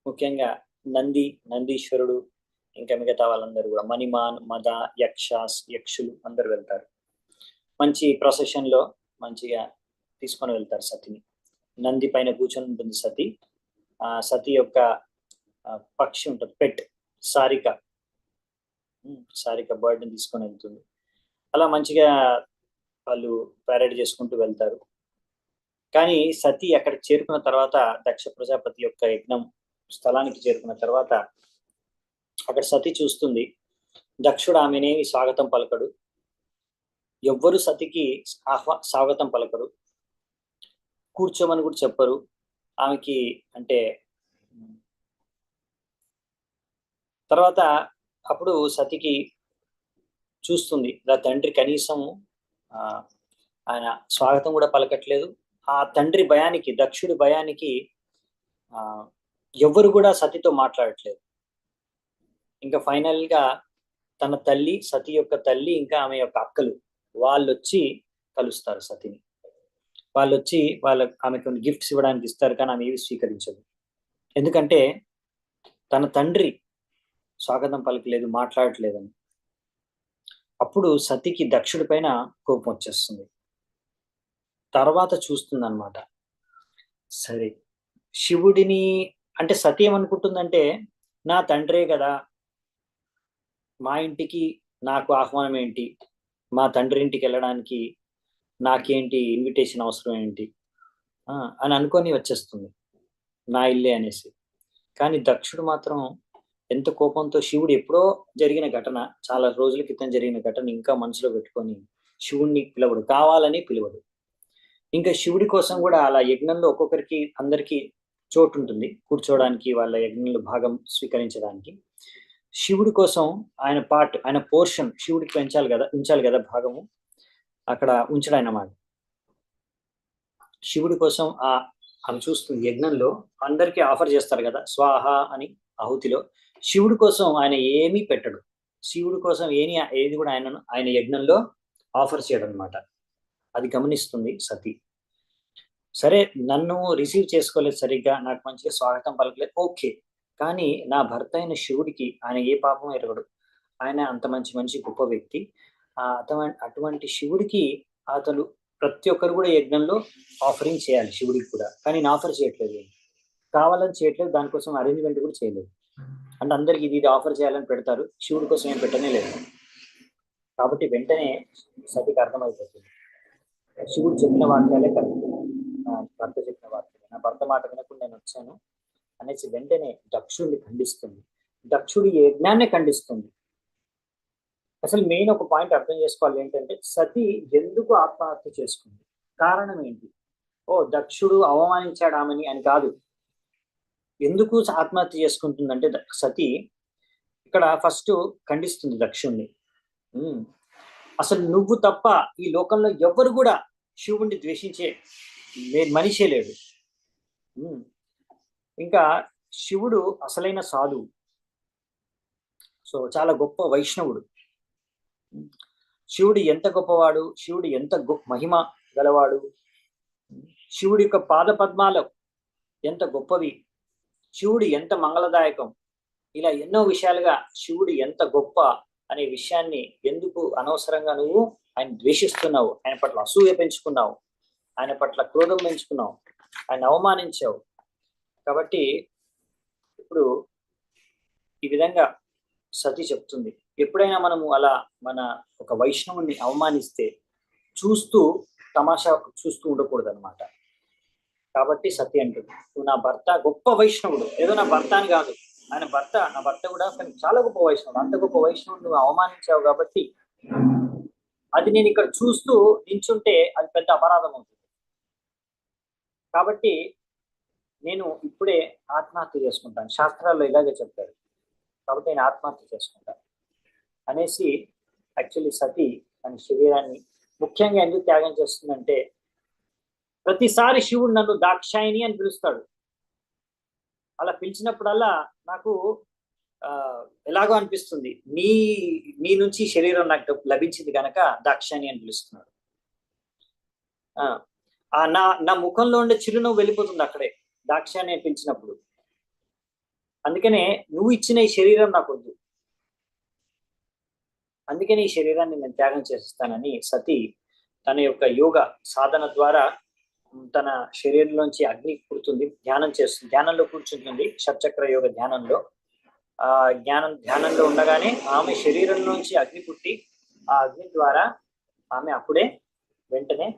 ముఖ్యంగా నందీశ్వరుడు, ఇంకా మిగతా వాళ్ళందరూ కూడా మణిమాన్, మద, యక్షులు అందరు వెళ్తారు. మంచి ప్రొసెషన్ లో మంచిగా తీసుకొని వెళ్తారు సతిని. నంది పైన కూర్చొని ఉంటుంది సతి. సతి యొక్క పక్షి ఉంటుంది, పెట్ సారిక బర్డ్ ని తీసుకొని వెళ్తుంది. అలా మంచిగా వాళ్ళు ప్యారేడ్ చేసుకుంటూ వెళ్తారు. కానీ సతి అక్కడికి చేరుకున్న తర్వాత, దక్ష ప్రజాపతి యొక్క యజ్ఞం స్థలానికి చేరుకున్న తర్వాత అక్కడ సతి చూస్తుంది, దక్షుడు ఆమెనేమి స్వాగతం పలకడు, ఎవ్వరు సతికి స్వాగతం పలకరు, కూర్చోమని కూడా చెప్పరు ఆమెకి. అంటే తర్వాత అప్పుడు సతికి చూస్తుంది, నా తండ్రి కనీసం ఆయన స్వాగతం కూడా పలకట్లేదు. ఆ తండ్రి భయానికి, దక్షుడి భయానికి ఎవ్వరు కూడా సతితో మాట్లాడట్లేదు. ఇంకా ఫైనల్ గా తన తల్లి, సతి యొక్క తల్లి, ఇంకా ఆమె యొక్క అక్కలు వాళ్ళు వచ్చి కలుస్తారు సతిని. వాళ్ళు వచ్చి ఆమెకు కొన్ని గిఫ్ట్స్ ఇవ్వడానికి ఇస్తారు, కానీ ఆమె ఏవి స్వీకరించదు. ఎందుకంటే తన తండ్రి స్వాగతం పలకలేదు, మాట్లాడట్లేదని. అప్పుడు సతికి దక్షుడి పైన కోపం వచ్చేస్తుంది. తర్వాత చూస్తుంది అనమాట, సరే శివుడిని, అంటే సతి ఏమనుకుంటుందంటే, నా తండ్రే కదా, మా ఇంటికి నాకు ఆహ్వానం ఏంటి, మా తండ్రి ఇంటికి వెళ్ళడానికి నాకేంటి ఇన్విటేషన్ అవసరం ఏంటి అని అనుకొని వచ్చేస్తుంది, నా ఇల్లే అనేసి. కానీ దక్షుడు మాత్రం ఎంత కోపంతో, శివుడు ఎప్పుడో జరిగిన ఘటన, చాలా రోజుల క్రితం జరిగిన ఘటన ఇంకా మనసులో పెట్టుకొని శివుడిని పిలవడు, కావాలని పిలవడు. ఇంకా శివుడి కోసం కూడా అలా యజ్ఞంలో ఒక్కొక్కరికి అందరికీ చోటు ఉంటుంది కూర్చోవడానికి, వాళ్ళ యజ్ఞంలో భాగం స్వీకరించడానికి. శివుడి కోసం ఆయన పోర్షన్ శివుడికి ఉంచాలి కదా భాగము, అక్కడ ఉంచడం అన్నమాట. శివుడి కోసం ఆమె చూస్తుంది, యజ్ఞంలో అందరికీ ఆఫర్ చేస్తారు కదా స్వాహ అని ఆహుతిలో. శివుడి కోసం ఆయన ఏమీ పెట్టడు, శివుడి కోసం ఏది కూడా ఆయన యజ్ఞంలో ఆఫర్ చేయడం అనమాట. అది గమనిస్తుంది సతి. సరే నన్ను రిసీవ్ చేసుకోలేదు సరిగ్గా, నాకు మంచిగా స్వాగతం పలకలేదు, ఓకే, కానీ నా భర్త అయిన శివుడికి ఆయన ఏ పాపం ఎరగడు, ఆయన అంత మంచి గొప్ప వ్యక్తి. అటువంటి శివుడికి అతను ప్రతి ఒక్కరు కూడా యజ్ఞంలో ఆఫరింగ్ చేయాలి శివుడికి కూడా, కానీ నేను ఆఫర్ చేయట్లేదు, కావాలని చేయట్లేదు, దానికోసం అరేంజ్మెంట్ కూడా చేయలేదు. అంటే అందరికి ఇది ఆఫర్ చేయాలని పెడతారు, శివుడి కోసం ఏం పెట్టనే లేదు. కాబట్టి వెంటనే సతికి అర్థమైపోతుంది, శివుడు చెప్పిన వాక్యాలే కరెక్ట్, భర్త చెప్పిన వాక్యాలే, నా భర్త మాట వినకుండా నేను వచ్చాను అనేసి వెంటనే దక్షుడిని ఖండిస్తుంది. దక్షుడి యజ్ఞాన్ని ఖండిస్తుంది. అసలు మెయిన్ ఒక పాయింట్ అర్థం చేసుకోవాలి ఏంటంటే, సతి ఎందుకు ఆత్మహత్య చేసుకుంది, కారణం ఏంటి? దక్షుడు అవమానించాడు ఆమెని అని కాదు. ఎందుకు ఆత్మహత్య చేసుకుంటుందంటే సతి ఇక్కడ ఫస్ట్ ఖండిస్తుంది దక్షుణ్ణి. అసలు నువ్వు తప్ప ఈ లోకంలో ఎవ్వరు కూడా శివుణ్ణి ద్వేషించే మనిషే లేడు. ఇంకా శివుడు అసలైన సాధువు. సో చాలా గొప్ప వైష్ణవుడు. శివుడు ఎంత గొప్పవాడు, శివుడు ఎంత మహిమ గలవాడు, శివుడి యొక్క పాద పద్మాలు ఎంత గొప్పవి, శివుడు ఎంత మంగళదాయకం, ఇలా ఎన్నో విషయాలుగా శివుడు ఎంత గొప్ప అనే విషయాన్ని ఎందుకు అనవసరంగా నువ్వు ఆయన ద్వేషిస్తున్నావు, ఆయన పట్ల అసూయ పెంచుకున్నావు, ఆయన పట్ల క్రోధం పెంచుకున్నావు, ఆయన అవమానించావు. కాబట్టి ఇప్పుడు ఈ విధంగా సతి చెప్తుంది, ఎప్పుడైనా మనము అలా మన ఒక వైష్ణవుని అవమానిస్తే చూస్తూ తమాషా చూస్తూ ఉండకూడదు అనమాట. కాబట్టి సతి అంటుంది, నువ్వు నా భర్త గొప్ప వైష్ణవుడు, ఏదో నా భర్త అని కాదు, ఆయన భర్త, నా భర్త కూడా కానీ చాలా గొప్ప వైష్ణవుడు, అంత గొప్ప వైష్ణవుడు నువ్వు అవమానించావు కాబట్టి అది నేను ఇక్కడ చూస్తూ నించుంటే అది పెద్ద అపరాధం అవుతుంది. కాబట్టి నేను ఇప్పుడే ఆత్మహత్య చేసుకుంటాను, శాస్త్రాల్లో ఇలాగే చెప్తారు, కాబట్టి నేను ఆత్మహత్య చేసుకుంటాను అనేసి యాక్చువల్లీ సతి తన శరీరాన్ని ముఖ్యంగా ఎందుకు త్యాగం చేస్తుందంటే, ప్రతిసారి శివుడు నన్ను దాక్షాయిని అని పిలుస్తాడు. అలా పిలిచినప్పుడల్లా నాకు ఎలాగో అనిపిస్తుంది, నీ నుంచి శరీరం నాకు లభించింది కనుక దాక్షాయిని అని పిలుస్తున్నాడు. నా ముఖంలో ఉండే చిరునవ్వు వెళ్ళిపోతుంది అక్కడే దాక్షాయిని అని పిలిచినప్పుడు. అందుకనే నువ్వు ఇచ్చిన ఈ శరీరం నాకు వద్దు, అందుకని ఈ శరీరాన్ని నేను త్యాగం చేస్తానని సతి తన యొక్క యోగ సాధన ద్వారా తన శరీరంలోంచి అగ్ని పుడుతుంది, ధ్యానం చేస్తుంది, ధ్యానంలో కూర్చుంటుంది, షట్చక్ర యోగ ధ్యానంలో. ధ్యానంలో ఉండగానే ఆమె శరీరంలోంచి అగ్ని పుట్టి ఆ అగ్ని ద్వారా ఆమె అప్పుడే వెంటనే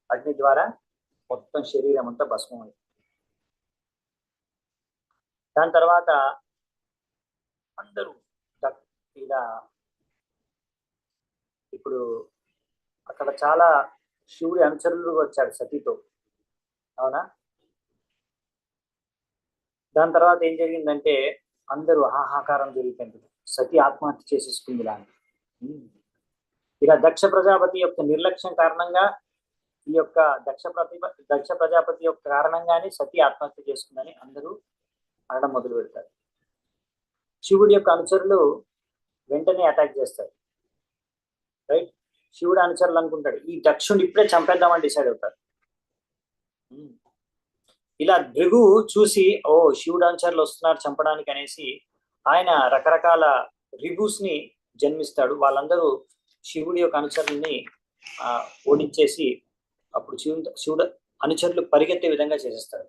అగ్ని ద్వారా మొత్తం శరీరం అంతా భస్మమైంది. దాని తర్వాత అందరూ ఇలా ఇప్పుడు అక్కడ చాలా శివుడి అనుచరులు వచ్చాడు సతీతో, అవునా? దాని తర్వాత ఏం జరిగిందంటే అందరూ హాహాకారం జరిగిపోయింది, సతీ ఆత్మహత్య చేసేసుకుంది లాంటి. ఇలా దక్ష ప్రజాపతి యొక్క నిర్లక్ష్యం కారణంగా, ఈ యొక్క దక్ష ప్రజాపతి యొక్క కారణంగానే సతీ ఆత్మహత్య చేసుకుందని అందరూ అనడం మొదలు పెడతారు. శివుడి యొక్క అనుచరులు వెంటనే అటాక్ చేస్తారు, రైట్? శివుడు అనుచరులు అనుకుంటాడు ఈ దక్షుడిని ఇప్పుడే చంపేద్దామని డిసైడ్ అవుతారు. ఇలా భృగు చూసి, ఓ శివుడు అనుచరులు వస్తున్నారు చంపడానికి అనేసి ఆయన రకరకాల రిబూస్ ని జన్మిస్తాడు. వాళ్ళందరూ శివుడి యొక్క అనుచరుల్ని ఓడించేసి అప్పుడు శివుడు అనుచరులు పరిగెత్తే విధంగా చేసేస్తాడు.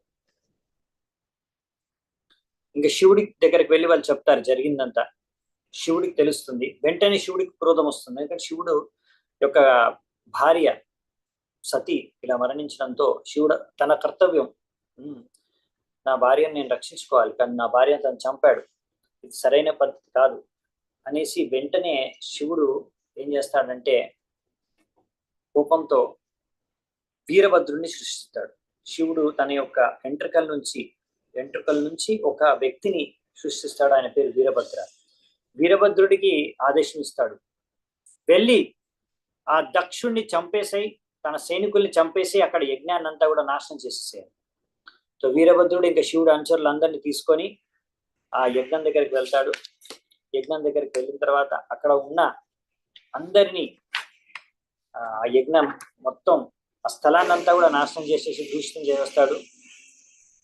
ఇంకా శివుడి దగ్గరికి వెళ్ళి వాళ్ళు చెప్తారు జరిగిందంతా. శివుడికి తెలుస్తుంది, వెంటనే శివుడికి క్రోధం వస్తుంది. ఎందుకంటే శివుడు యొక్క భార్య సతి ఇలా మరణించడంతో శివుడు తన కర్తవ్యం, నా భార్యను నేను రక్షించుకోవాలి, కానీ నా భార్యను తను చంపాడు, ఇది సరైన పద్ధతి కాదు అనేసి వెంటనే శివుడు ఏం చేస్తాడంటే కోపంతో వీరభద్రుడిని సృష్టిస్తాడు. శివుడు తన యొక్క వెంట్రుకల నుంచి ఒక వ్యక్తిని సృష్టిస్తాడు, ఆయన పేరు వీరభద్ర. వీరభద్రుడికి ఆదేశం ఇస్తాడు, వెళ్ళి ఆ దక్షుణ్ణి చంపేసాయి, తన సైనికుల్ని చంపేసి అక్కడ యజ్ఞాన్ని అంతా కూడా నాశనం చేసేసాడు. సో వీరభద్రుడు ఇంకా శివుడు అనుచరులందరినీ తీసుకొని ఆ యజ్ఞం దగ్గరికి వెళ్తాడు. యజ్ఞం దగ్గరికి వెళ్ళిన తర్వాత అక్కడ ఉన్న అందరినీ ఆ యజ్ఞం మొత్తం ఆ స్థలాన్ని అంతా కూడా నాశనం చేసేసి దూషితం చేస్తాడు.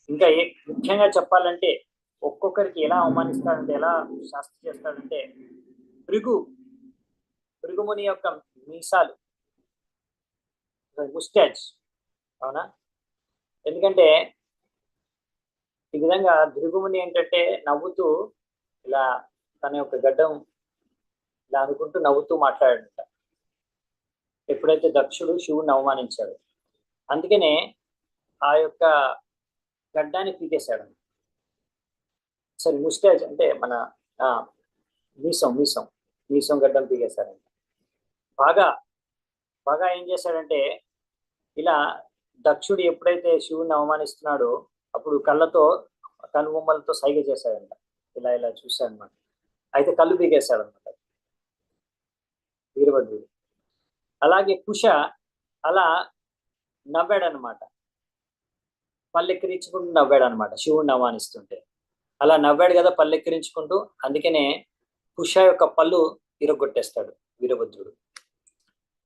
ఇంకా ముఖ్యంగా చెప్పాలంటే ఒక్కొక్కరికి ఎలా అవమానిస్తాడంటే, ఎలా శాస్త్ర చేస్తాడంటే, భృగుముని యొక్క మీసాలు, ముస్టాచ్, అవునా? ఎందుకంటే ఈ విధంగా భృగుముని ఏంటంటే నవ్వుతూ ఇలా తన యొక్క గడ్డం ఇలా అనుకుంటూ నవ్వుతూ మాట్లాడాడంట ఎప్పుడైతే దక్షుడు శివుడిని అవమానించాడు. అందుకనే ఆ యొక్క గడ్డాన్ని పీకేశాడు. సరే, ముస్టాచ్ అంటే మన మీసం గడ్డం పీకేశాడంట. బాగా ఏం చేశాడంటే, ఇలా దక్షుడు ఎప్పుడైతే శివుడిని అవమానిస్తున్నాడో అప్పుడు కనుబొమ్మలతో సైగ చేశాడంట, ఇలా ఇలా చూశాడనమాట. అయితే కళ్ళు పీకేశాడనమాట వీరభద్రుడు. అలాగే కుష అలా నవ్వాడనమాట, పల్లెక్కిరించుకుంటూ నవ్వాడు అనమాట శివుడిని అవమానిస్తుంటే. అలా నవ్వాడు కదా పల్లెక్కిరించుకుంటూ. అందుకనే కుష యొక్క పళ్ళు ఇరగొట్టేస్తాడు వీరభద్రుడు.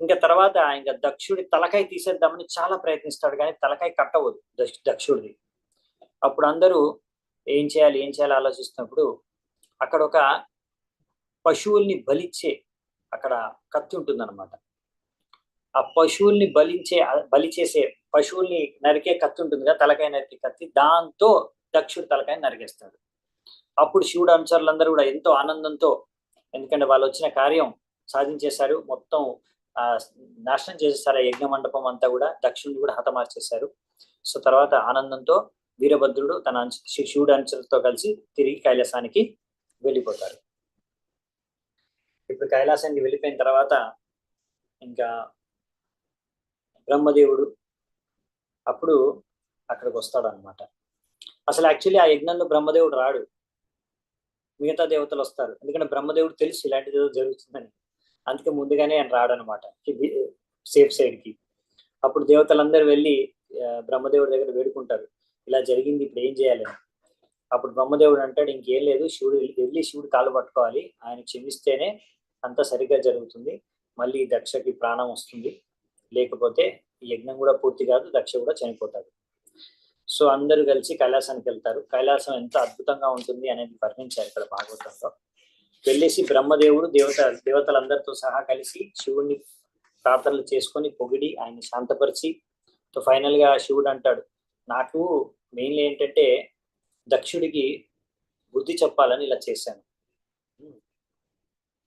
ఇంకా తర్వాత ఇంకా దక్షుడి తలకాయ తీసేద్దామని చాలా ప్రయత్నిస్తాడు, కానీ తలకాయ కట్టవదు దక్షుడిది. అప్పుడు అందరూ ఏం చేయాలి ఆలోచిస్తున్నప్పుడు అక్కడ ఒక పశువుల్ని బలిచ్చే అక్కడ కత్తి ఉంటుందన్నమాట. ఆ పశువుల్ని బలి చేసే పశువుల్ని నరికే కత్తి ఉంటుంది కదా, తలకాయ నరికే కత్తి, దాంతో దక్షుడు తలకాయ నరికేస్తాడు. అప్పుడు శివుడు అనుచరులందరూ కూడా ఎంతో ఆనందంతో, ఎందుకంటే వాళ్ళు వచ్చిన కార్యం సాధించేశారు, మొత్తం నాశనం చేసేసారు ఆ యజ్ఞ మండపం అంతా కూడా, దక్షుడిని కూడా హతమార్చేశారు. సో తర్వాత ఆనందంతో వీరభద్రుడు తన శివుడు అనుచరులతో కలిసి తిరిగి కైలాసానికి వెళ్ళిపోతారు. ఇప్పుడు కైలాసానికి వెళ్ళిపోయిన తర్వాత ఇంకా బ్రహ్మదేవుడు అప్పుడు అక్కడికి వస్తాడు అనమాట. అసలు యాక్చువల్లీ ఆ యజ్ఞంలో బ్రహ్మదేవుడు రాడు, మిగతా దేవతలు వస్తారు. ఎందుకంటే బ్రహ్మదేవుడు తెలుసు ఇలాంటిది ఏదో జరుగుతుందని, అందుకే ముందుగానే ఆయన రాడనమాట సేఫ్ సైడ్ కి. అప్పుడు దేవతలందరూ వెళ్ళి బ్రహ్మదేవుడి దగ్గర వేడుకుంటారు, ఇలా జరిగింది, ఇప్పుడు ఏం చేయాలి. అప్పుడు బ్రహ్మదేవుడు అంటాడు, ఇంకేం లేదు, శివుడు కాళ్ళు పట్టుకోవాలి, ఆయన క్షమిస్తేనే అంతా సరిగ్గా జరుగుతుంది, మళ్ళీ దక్షకి ప్రాణం వస్తుంది, లేకపోతే ఈ యజ్ఞం కూడా పూర్తి కాదు, దక్ష కూడా చనిపోతాడు. సో అందరూ కలిసి కైలాసానికి వెళ్తారు. కైలాసం ఎంత అద్భుతంగా ఉంటుంది అనేది వర్ణించారు ఇక్కడ భాగవతంలో. వెళ్ళేసి బ్రహ్మదేవుడు దేవతలందరితో సహా కలిసి శివుడిని ప్రార్థనలు చేసుకొని పొగిడి ఆయన్ని శాంతపరిచి, ఫైనల్ గా శివుడు అంటాడు, నాకు మెయిన్లీ ఏంటంటే దక్షుడికి బుద్ధి చెప్పాలని ఇలా చేశాను.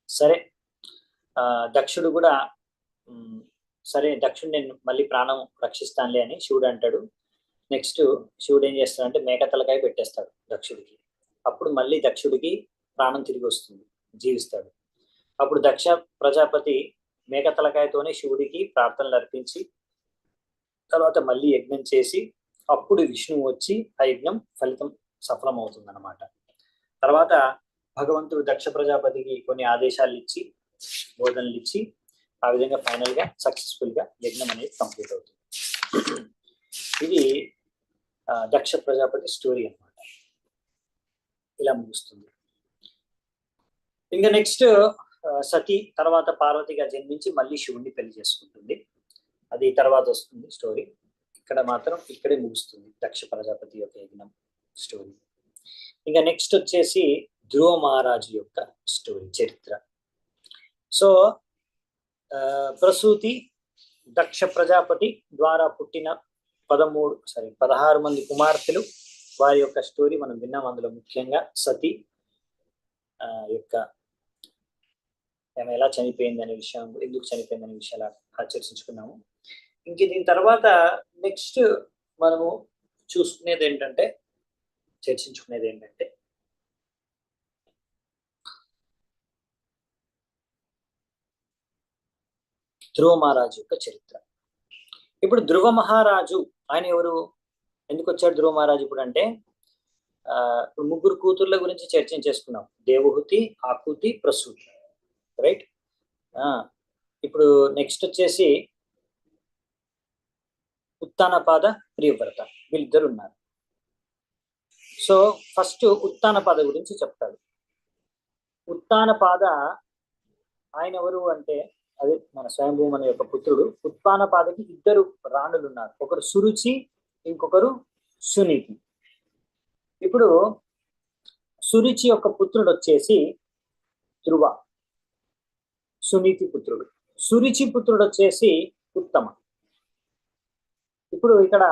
సరే దక్షుడు కూడా సరే దక్షుడు నేను మళ్ళీ ప్రాణం రక్షిస్తానులే అని శివుడు అంటాడు. నెక్స్ట్ శివుడు ఏం చేస్తాడంటే మేక తలకాయ పెట్టేస్తాడు దక్షుడికి. అప్పుడు మళ్ళీ దక్షుడికి ప్రాణం తిరిగి వస్తుంది, జీవిస్తాడు. అప్పుడు దక్ష ప్రజాపతి మేక తలకాయతోనే శివుడికి ప్రార్థనలు అర్పించి తర్వాత మళ్ళీ యజ్ఞం చేసి అప్పుడు విష్ణువు వచ్చి ఆ యజ్ఞం ఫలితం సఫలం అవుతుంది అన్నమాట. తర్వాత భగవంతుడు దక్ష ప్రజాపతికి కొన్ని ఆదేశాలు ఇచ్చి బోధనలు ఇచ్చి ఆ విధంగా ఫైనల్ గా సక్సెస్ఫుల్ గా యజ్ఞం అనేది కంప్లీట్ అవుతుంది. ఇది దక్ష ప్రజాపతి స్టోరీ అన్నమాట, ఇలా ముగుస్తుంది. ఇంకా నెక్స్ట్ సతీ తర్వాత పార్వతిగా జన్మించి మళ్ళీ శివుణ్ణి పెళ్లి చేసుకుంటుంది, అది తర్వాత వస్తుంది స్టోరీ. ఇక్కడ మాత్రం ఇక్కడే ముగుస్తుంది దక్ష ప్రజాపతి యొక్క యజ్ఞం స్టోరీ. ఇంకా నెక్స్ట్ వచ్చేసి ధ్రువ మహారాజు యొక్క స్టోరీ చరిత్ర. సో ప్రసూతి దక్ష ప్రజాపతి ద్వారా పుట్టిన 16 మంది కుమార్తెలు, వారి యొక్క స్టోరీ మనం విన్నాం. అందులో ముఖ్యంగా సతీ యొక్క ఆమె ఎలా చనిపోయింది అనే విషయం, ఎందుకు చనిపోయింది అనే విషయాలు చర్చించుకున్నాము. ఇంక దీని తర్వాత నెక్స్ట్ మనము చర్చించుకునేది ఏంటంటే ధ్రువ మహారాజు యొక్క చరిత్ర. ఇప్పుడు ధ్రువ మహారాజు ఆయన ఎవరు, ఎందుకు వచ్చాడు ధ్రువ మహారాజు ఇప్పుడు అంటే, ముగ్గురు కూతుర్ల గురించి చర్చించేసుకున్నాం, దేవహూతి, ఆకుతి, ప్రసూతి, రైట్. ఇప్పుడు నెక్స్ట్ వచ్చేసి ఉత్తానపాద, ప్రియవ్రత, వీళ్ళిద్దరు ఉన్నారు. సో ఫస్ట్ ఉత్తానపాద గురించి చెప్తాడు. ఉత్తానపాద ఆయన ఎవరు అంటే అదే మన స్వయంభూమని యొక్క పుత్రుడు. ఉత్తానపాదకి 2 రాణులు ఉన్నారు, ఒకరు సురుచి, ఇంకొకరు సునీతి. ఇప్పుడు సురుచి యొక్క పుత్రుడు వచ్చేసి ధ్రువ, సునీతి పుత్రుడు. సురుచి పుత్రుడు వచ్చేసి ఉత్తమ. ఇప్పుడు ఇక్కడ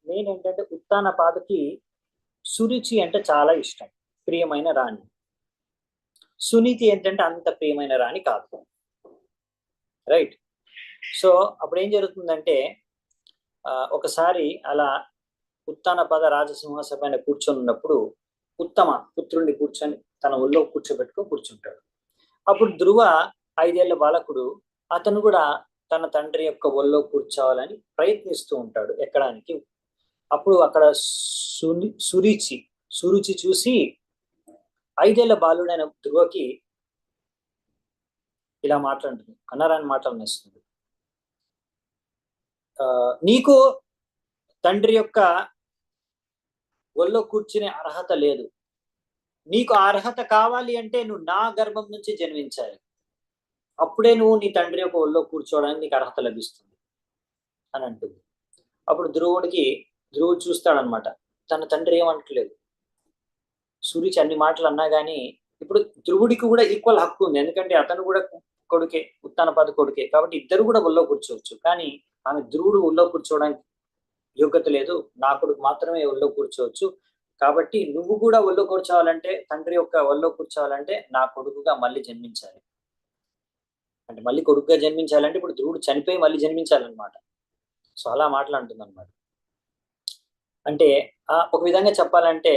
మెయిన్ ఏంటంటే ఉత్తానపాదకి సురుచి అంటే చాలా ఇష్టం, ప్రియమైన రాణి. సునీతి ఏంటంటే అంత ప్రియమైన రాణి కాదు, రైట్. సో అప్పుడు ఏం జరుగుతుందంటే ఒకసారి అలా ఉత్తానపాద రాజసింహాసనం పైన కూర్చొని ఉన్నప్పుడు ఉత్తమ పుత్రుడిని తన ఒళ్ళో కూర్చుంటాడు. అప్పుడు ధ్రువ 5 ఏళ్ల బాలకుడు, అతను కూడా తన తండ్రి యొక్క ఒళ్ళో కూర్చోవాలని ప్రయత్నిస్తూ ఉంటాడు ఎక్కడానికి. అప్పుడు అక్కడ సురుచి చూసి 5 ఏళ్ల బాలుడైన ధ్రువకి ఇలా మాట్లాడుతుంది, అన్నారాని మాట్లాడనేస్తుంది, నీకు తండ్రి యొక్క ఒళ్ళో కూర్చునే అర్హత లేదు, నీకు అర్హత కావాలి అంటే నువ్వు నా గర్భం నుంచి జన్మించాలి, అప్పుడే నువ్వు నీ తండ్రి యొక్క ఒళ్ళో కూర్చోవడానికి నీకు అర్హత లభిస్తుంది అని అంటుంది. అప్పుడు ధ్రువుడు చూస్తాడనమాట, తన తండ్రి ఏమంటలేదు. సురుచి అన్ని మాటలు అన్నా కానీ ఇప్పుడు ధ్రువుడికి కూడా ఈక్వల్ హక్కు ఉంది, ఎందుకంటే అతను కూడా కొడుకే, ఉత్తానపాద కొడుకే, కాబట్టి ఇద్దరు కూడా ఒళ్ళో కూర్చోవచ్చు. కానీ ఆమె ధ్రువుడు ఒళ్ళో కూర్చోవడానికి యోగ్యత లేదు, నా కొడుకు మాత్రమే ఒళ్ళో కూర్చోవచ్చు, కాబట్టి నువ్వు కూడా ఒళ్ళో కూర్చోవాలంటే, తండ్రి యొక్క ఒళ్ళో కూర్చోవాలంటే నా కొడుకుగా మళ్ళీ జన్మించాలి. అంటే మళ్ళీ కొడుకుగా జన్మించాలంటే ఇప్పుడు ధ్రువుడు చనిపోయి మళ్ళీ జన్మించాలన్నమాట. సో అలా మాట్లాడుతుంది అనమాట. అంటే ఒక విధంగా చెప్పాలంటే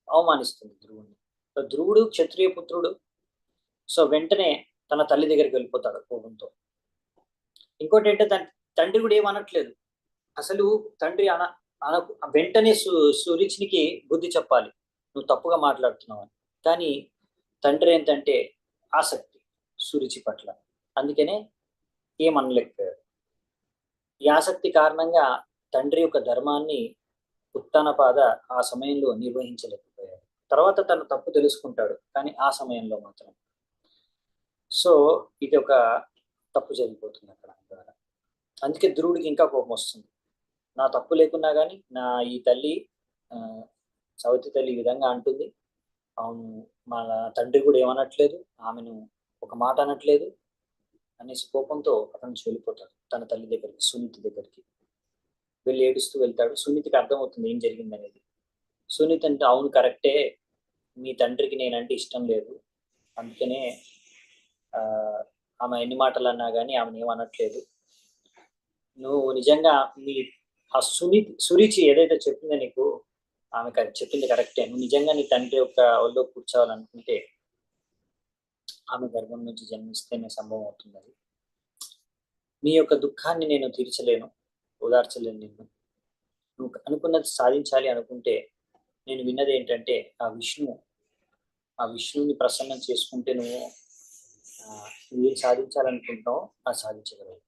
అవమానిస్తుంది ధ్రువుడిని. సో ధ్రువుడు క్షత్రియ పుత్రుడు, సో వెంటనే తన తల్లి దగ్గరికి వెళ్ళిపోతాడు కోపంతో. ఇంకోటి ఏంటంటే తన తండ్రి కూడా ఏమనట్లేదు. అసలు తండ్రి వెంటనే సురుచినికి బుద్ధి చెప్పాలి, నువ్వు తప్పుగా మాట్లాడుతున్నావు అని. కానీ తండ్రి ఏంటంటే ఆసక్తి సురుచి పట్ల, అందుకనే ఏమనలేకపోయాడు. ఈ ఆసక్తి కారణంగా తండ్రి యొక్క ధర్మాన్ని ఉత్తానపాద ఆ సమయంలో నిర్వహించలేకపోయాడు. తర్వాత తను తప్పు తెలుసుకుంటాడు, కానీ ఆ సమయంలో మాత్రం. సో ఇది ఒక తప్పు జరిగిపోతుంది అక్కడ. అందుకే ధ్రువుడికి ఇంకా కోపం వస్తుంది. నా తప్పు లేకున్నా కానీ నా ఈ తల్లి సవతి తల్లి ఈ విధంగా అంటుంది, మా తండ్రి కూడా ఏమనట్లేదు, ఆమెను ఒక మాట అనట్లేదు అనేసి కోపంతో అక్కడి నుంచి వెళ్ళిపోతాడు తన తల్లి దగ్గరికి, సునీతి దగ్గరికి వెళ్ళి ఏడుస్తూ వెళ్తాడు. సునీతికి అర్థమవుతుంది ఏం జరిగింది అనేది. సునీతి అంటే అవును కరెక్టే, మీ తండ్రికి నేనంటే ఇష్టం లేదు, అందుకనే ఆమె ఎన్ని మాటలు అన్నా కానీ ఆమెను ఏమనట్లేదు. నువ్వు నిజంగా ఆ సురుచి ఏదైతే చెప్పిందో నీకు, ఆమె చెప్పింది కరెక్టే, నువ్వు నిజంగా నీ తండ్రి యొక్క ఒళ్ళో కూర్చోవాలనుకుంటే ఆమె గర్భం నుంచి జన్మిస్తేనే సంభవం అవుతుంది. అది నీ యొక్క దుఃఖాన్ని నేను తీర్చలేను, ఓదార్చలేను నిన్ను. నువ్వు అనుకున్నది సాధించాలి అనుకుంటే, నేను విన్నది ఏంటంటే ఆ విష్ణువుని ప్రసన్నం చేసుకుంటే నువ్వేం సాధించాలనుకుంటున్నావో అది సాధించగలవు.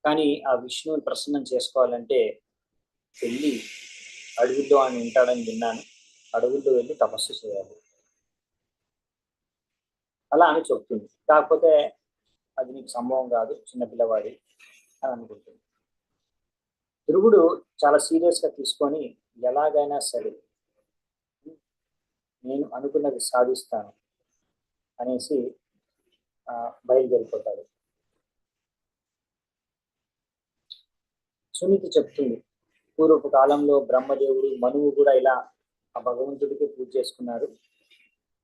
కానీ ఆ విష్ణువుని ప్రసన్నం చేసుకోవాలంటే వెళ్ళి అడవుల్లో ఆయన ఉంటాడని విన్నాను, అడవుల్లో వెళ్ళి తపస్సు చేయాలి అలా అని చెప్తుంది. కాకపోతే అది నీకు సంభవం కాదు, చిన్నపిల్లవాడి అని అనుకుంటుంది. ధ్రువుడు చాలా సీరియస్గా తీసుకొని ఎలాగైనా సరే నేను అనుకున్నది సాధిస్తాను అనేసి బయలుదేరిపోతాడు. సునీతి చెప్తుంది, పూర్వపు కాలంలో బ్రహ్మదేవుడు మనువు కూడా ఇలా ఆ భగవంతుడికి పూజ చేసుకున్నారు,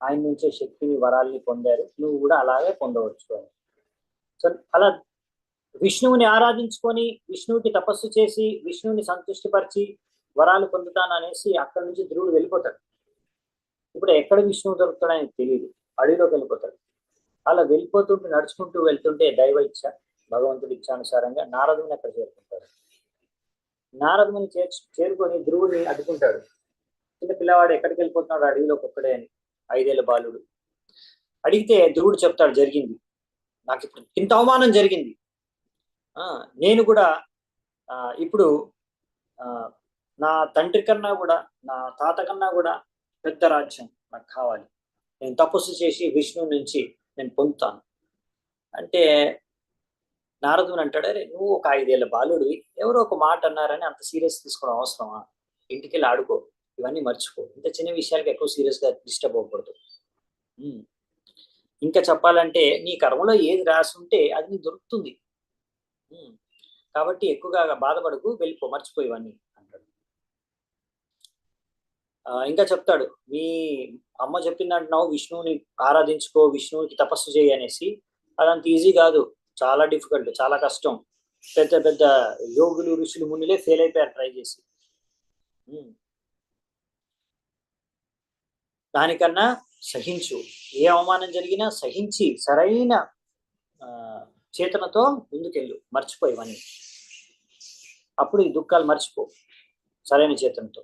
ఆయన నుంచే శక్తిని వరాల్ని పొందారు, నువ్వు కూడా అలాగే పొందవచ్చు అని. సో అలా విష్ణువుని ఆరాధించుకొని విష్ణువుకి తపస్సు చేసి విష్ణువుని సంతృష్టిపరిచి వరాలు పొందుతాను అనేసి అక్కడి నుంచి ధ్రువుడు వెళ్ళిపోతాడు. ఇప్పుడు ఎక్కడ విష్ణువు దొరుకుతాడని తెలియదు, అడవిలోకి వెళ్ళిపోతాడు. అలా వెళ్ళిపోతుంటే నడుచుకుంటూ వెళ్తుంటే దైవ ఇచ్చ, భగవంతుడి ఇచ్చానుసారంగా నారదుని అక్కడ చేరుకుంటాడు. నారదుని చేరుకొని ధ్రువుని అడ్డుకుంటాడు. చిన్న పిల్లవాడు ఎక్కడికి వెళ్ళిపోతున్నాడు అడవిలోకి ఒక్కడే అని, 5 ఏళ్ల బాలుడు. అడిగితే ధ్రువుడు చెప్తాడు జరిగింది, నాకు ఇప్పుడు ఇంత అవమానం జరిగింది, నేను కూడా ఇప్పుడు నా తండ్రి కన్నా కూడా నా తాత కన్నా కూడా పెద్ద రాజ్యం నాకు కావాలి, నేను తపస్సు చేసి విష్ణువు నుంచి నేను పొందుతాను అంటే నారదుని అంటాడు, అరే నువ్వు ఒక 5 ఏళ్ల బాలుడు, ఎవరో ఒక మాట అన్నారని అంత సీరియస్ తీసుకోవడం అవసరమా, ఇంటికి వెళ్ళి ఆడుకో, ఇవన్నీ మర్చిపో, ఇంత చిన్న విషయాలకు ఎక్కువ సీరియస్గా డిస్టర్బ్ అవ్వకూడదు. ఇంకా చెప్పాలంటే నీ కర్మలో ఏది రాసి ఉంటే అది నీకు దొరుకుతుంది, కాబట్టి ఎక్కువగా బాధపడకు, వెళ్ళిపో, మర్చిపో ఇవన్నీ అంటాడు. ఇంకా చెప్తాడు, మీ అమ్మ చెప్పిందంటున్నావు విష్ణువుని ఆరాధించుకో, విష్ణువుకి తపస్సు చేయి అనేసి, అదంత ఈజీ కాదు, చాలా డిఫికల్ట్, చాలా కష్టం, పెద్ద పెద్ద యోగులు ఋషులు మునులే ఫెయిల్ అయిపోయారు ట్రై చేసి. దానికన్నా సహించు, ఏ అవమానం జరిగినా సహించి సరైన చేతనతో ముందుకెళ్ళు, మర్చిపోయేవన్నీ, అప్పుడు ఈ దుఃఖాలు మర్చిపో సరైన చేతనతో.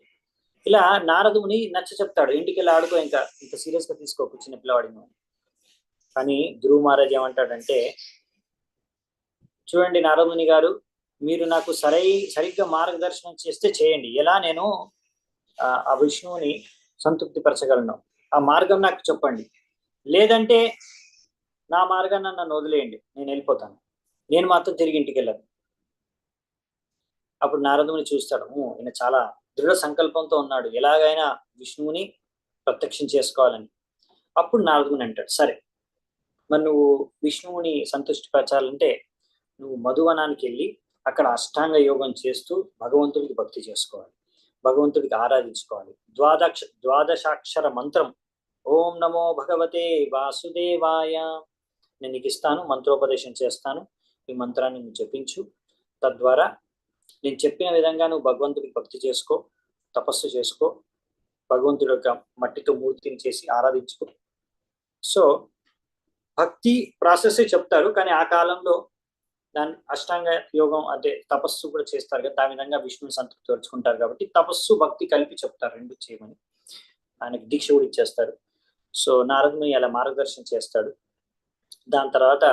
ఇలా నారదుని నచ్చ చెప్తాడు, ఇంటికి వెళ్ళి ఆడుకో, ఇంకా ఇంత సీరియస్గా తీసుకోకు చిన్న పిల్లవాడిని. కానీ ధ్రువ మహారాజ్ ఏమంటాడంటే, చూడండి నారదుని గారు, మీరు నాకు సరిగ్గా మార్గదర్శనం చేస్తే చేయండి, ఎలా నేను ఆ విష్ణువుని సంతృప్తి పరచగలను, ఆ మార్గం నాకు చెప్పండి, లేదంటే నా మార్గాన్ని నన్ను వదిలేయండి, నేను వెళ్ళిపోతాను, నేను మాత్రం తిరిగి ఇంటికి వెళ్ళను. అప్పుడు నారదుని చూస్తాడు, ఈయన చాలా దృఢ సంకల్పంతో ఉన్నాడు, ఎలాగైనా విష్ణువుని ప్రత్యక్షం చేసుకోవాలని. అప్పుడు నారదుని అంటాడు, సరే మరి నువ్వు విష్ణువుని సంతుష్టిపరచాలంటే నువ్వు మధువనానికి వెళ్ళి అక్కడ అష్టాంగ యోగం చేస్తూ భగవంతుడికి భక్తి చేసుకోవాలి, భగవంతుడికి ఆరాధించుకోవాలి. ద్వాదశాక్షర మంత్రం ఓం నమో భగవతే వాసుదేవాయ నేను నీకు ఇస్తాను, మంత్రోపదేశం చేస్తాను, ఈ మంత్రాన్ని నువ్వు జపించు. తద్వారా నేను చెప్పిన విధంగా నువ్వు భగవంతుడికి భక్తి చేసుకో, తపస్సు చేసుకో, భగవంతుడి యొక్క మట్టితో మూర్తిని చేసి ఆరాధించుకో. సో భక్తి ప్రాసెస్ చెప్తారు, కానీ ఆ కాలంలో దాని అష్టాంగ యోగం అంటే తపస్సు కూడా చేస్తారు కదా, ఆ విధంగా విష్ణుని సంతృప్తి పరుచుకుంటారు కాబట్టి తపస్సు భక్తి కలిపి చెప్తారు, రెండు చేయమని ఆయనకు దీక్ష కూడా ఇచ్చేస్తారు. సో నారదుని అలా మార్గదర్శనం చేస్తాడు. దాని తర్వాత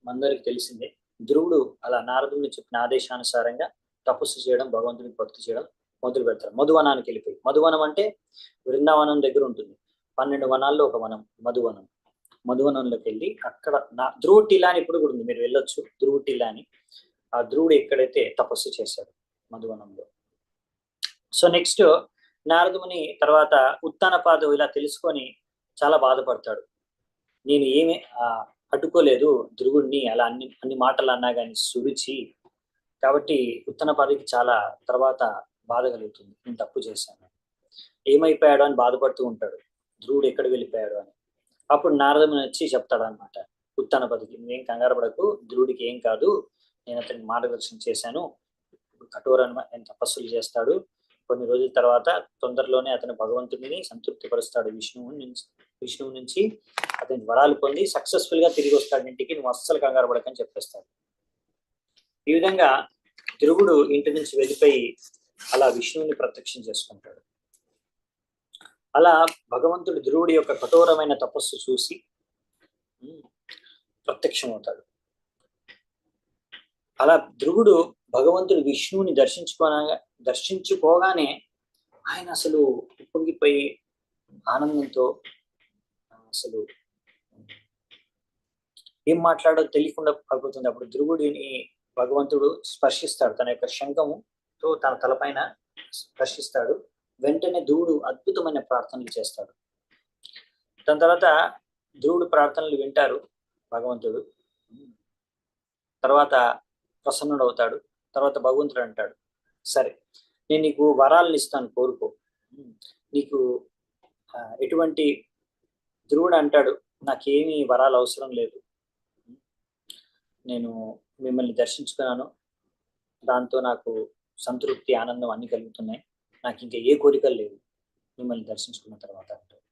అందరికి తెలిసిందే, ధ్రువుడు అలా నారదుని చెప్పిన ఆదేశానుసారంగా తపస్సు చేయడం, భగవంతునికి భక్తి చేయడం మొదలు పెడతారు. మధువనానికి వెళ్ళిపోయి, మధువనం అంటే బృందావనం దగ్గర ఉంటుంది, 12 వనాల్లో ఒక వనం మధువనం. మధువనంలోకి వెళ్ళి అక్కడ ధ్రువ టిలా అని ఇప్పుడు కూడా ఉంది, మీరు వెళ్ళొచ్చు ధ్రువ టిలా అని. ఆ ధ్రువుడు ఎక్కడైతే తపస్సు చేశాడు మధువనంలో. సో నెక్స్ట్ నారదుని తర్వాత ఉత్తానపాదు ఇలా తెలుసుకొని చాలా బాధపడతాడు, నేను ఏమి అడ్డుకోలేదు ధ్రువుడిని, అలా అన్ని మాటలు అన్నా కానీ సురుచి, కాబట్టి ఉత్తనపాదికి చాలా తర్వాత బాధ కలుగుతుంది, నేను తప్పు చేశాను, ఏమైపోయాడు అని బాధపడుతూ ఉంటాడు, ధ్రువుడు ఎక్కడ వెళ్ళిపోయాడు అని. అప్పుడు నారదుని వచ్చి చెప్తాడు అనమాట ఉత్తనపదికి, నువ్వేం కంగారు పడకు, ధ్రువుడికి ఏం కాదు, నేను అతనికి మార్గదర్శనం చేశాను, కఠోరమైన తపస్సులు చేస్తాడు, కొన్ని రోజుల తర్వాత తొందరలోనే అతను భగవంతుడిని సంతృప్తిపరుస్తాడు, విష్ణువు నుంచి అతని వరాలు పొంది సక్సెస్ఫుల్ గా తిరిగి వస్తాడు ఇంటికి, నువ్వు అస్సలు కంగారు పడకని చెప్పేస్తాడు. ఈ విధంగా ధ్రువుడు ఇంటి నుంచి వెళ్ళిపోయి అలా విష్ణువుని ప్రత్యక్షం చేసుకుంటాడు. అలా భగవంతుడు ధ్రువుడి యొక్క కఠోరమైన తపస్సు చూసి ప్రత్యక్షమవుతాడు. అలా ధ్రువుడు భగవంతుడు విష్ణువుని దర్శించుకోగానే ఆయన అసలు ఉప్పొంగిపోయి ఆనందంతో అసలు ఏం మాట్లాడో తెలియకుండా పడుతుంది. అప్పుడు ధ్రువుడిని భగవంతుడు స్పర్శిస్తాడు, తన యొక్క శంఖముతో తన తలపైన స్పర్శిస్తాడు. వెంటనే ధ్రువుడు అద్భుతమైన ప్రార్థనలు చేస్తాడు. దాని తర్వాత ధ్రువుడు ప్రార్థనలు వింటారు భగవంతుడు, తర్వాత ప్రసన్నుడు అవుతాడు. తర్వాత భగవంతుడు అంటాడు, సరే నేను నీకు వరాలను ఇస్తాను, కోరుకో. నీకు ఎటువంటి ధ్రువుడు అంటాడు, నాకేమీ వరాలు అవసరం లేదు, నేను మిమ్మల్ని దర్శించుకున్నాను, దాంతో నాకు సంతృప్తి ఆనందం అన్ని కలుగుతున్నాయి, నాకు ఇంకా ఏ కోరికలు లేవు మిమ్మల్ని దర్శించుకున్న తర్వాత అంటాడు.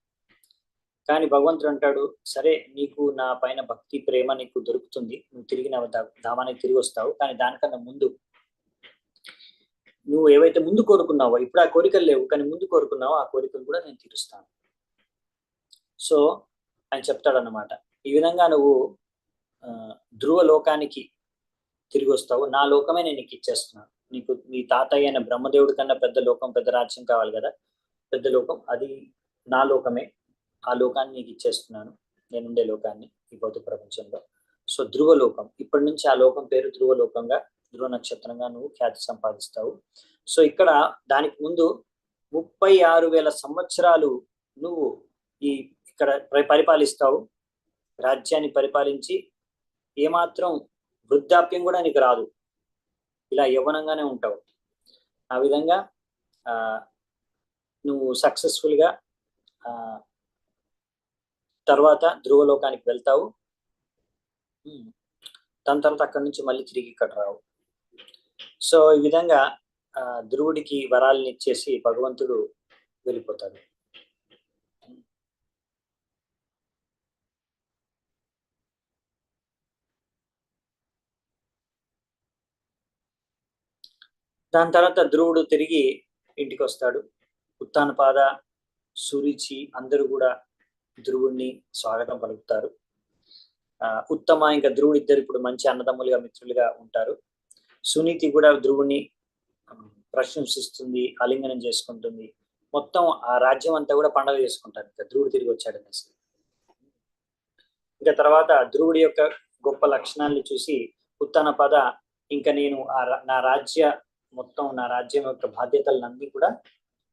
కానీ భగవంతుడు అంటాడు, సరే నీకు నా పైన భక్తి ప్రేమ నీకు దొరుకుతుంది, నువ్వు తిరిగి నా ధామానికి తిరిగి వస్తావు, కానీ దానికన్నా ముందు నువ్వు ఏవైతే ముందు కోరుకున్నావో, ఇప్పుడు ఆ కోరికలు లేవు కానీ ముందు కోరుకున్నావో ఆ కోరికలు కూడా నేను తీరుస్తాను. సో ఆయన చెప్తాడన్నమాట, ఈ విధంగా నువ్వు ధ్రువ లోకానికి తిరిగి వస్తావు, నా లోకమే నేను నీకు ఇచ్చేస్తున్నాను. నీకు నీ తాతయ్య అయిన బ్రహ్మదేవుడి కన్నా పెద్ద లోకం, పెద్ద రాజ్యం కావాలి కదా, పెద్ద లోకం, అది నా లోకమే, ఆ లోకాన్ని నీకు ఇచ్చేస్తున్నాను, నేనుండే లోకాన్ని ఈ భౌతిక ప్రపంచంలో. సో ధ్రువలోకం, ఇప్పటి నుంచి ఆ లోకం పేరు ధ్రువలోకంగా, ధ్రువ నక్షత్రంగా నువ్వు ఖ్యాతి సంపాదిస్తావు. సో ఇక్కడ దానికి ముందు 36,000 సంవత్సరాలు నువ్వు ఇక్కడ పరిపాలిస్తావు, రాజ్యాన్ని పరిపాలించి ఏమాత్రం వృద్ధాప్యం కూడా నీకు రాదు, ఇలా యవ్వనంగానే ఉంటావు. ఆ విధంగా నువ్వు సక్సెస్ఫుల్గా తర్వాత ధ్రువలోకానికి వెళ్తావు. దాని తర్వాత అక్కడి నుంచి మళ్ళీ తిరిగి ఇక్కడ రావు. సో ఈ విధంగా ధ్రువుడికి వరాలను ఇచ్చేసి భగవంతుడు వెళ్ళిపోతాడు. దాని తర్వాత ధ్రువుడు తిరిగి ఇంటికి వస్తాడు. ఉత్తానపాద, సురుచి అందరూ కూడా ధ్రువుడిని స్వాగతం పలుకుతారు. ఉత్తమ ఇంకా ధ్రువుడు ఇద్దరు ఇప్పుడు మంచి అన్నదమ్ములుగా మిత్రులుగా ఉంటారు. సునీతి కూడా ధ్రువుని ప్రశంసిస్తుంది, ఆలింగనం చేసుకుంటుంది. మొత్తం ఆ రాజ్యం అంతా కూడా పండగ చేసుకుంటారు, ఇంకా ధ్రువుడు తిరిగి వచ్చాడు అనేసి. ఇంకా తర్వాత ధ్రువుడి యొక్క గొప్ప లక్షణాలను చూసి ఉత్తానపాద ఇంకా నేను నా రాజ్యం యొక్క బాధ్యతలన్నీ కూడా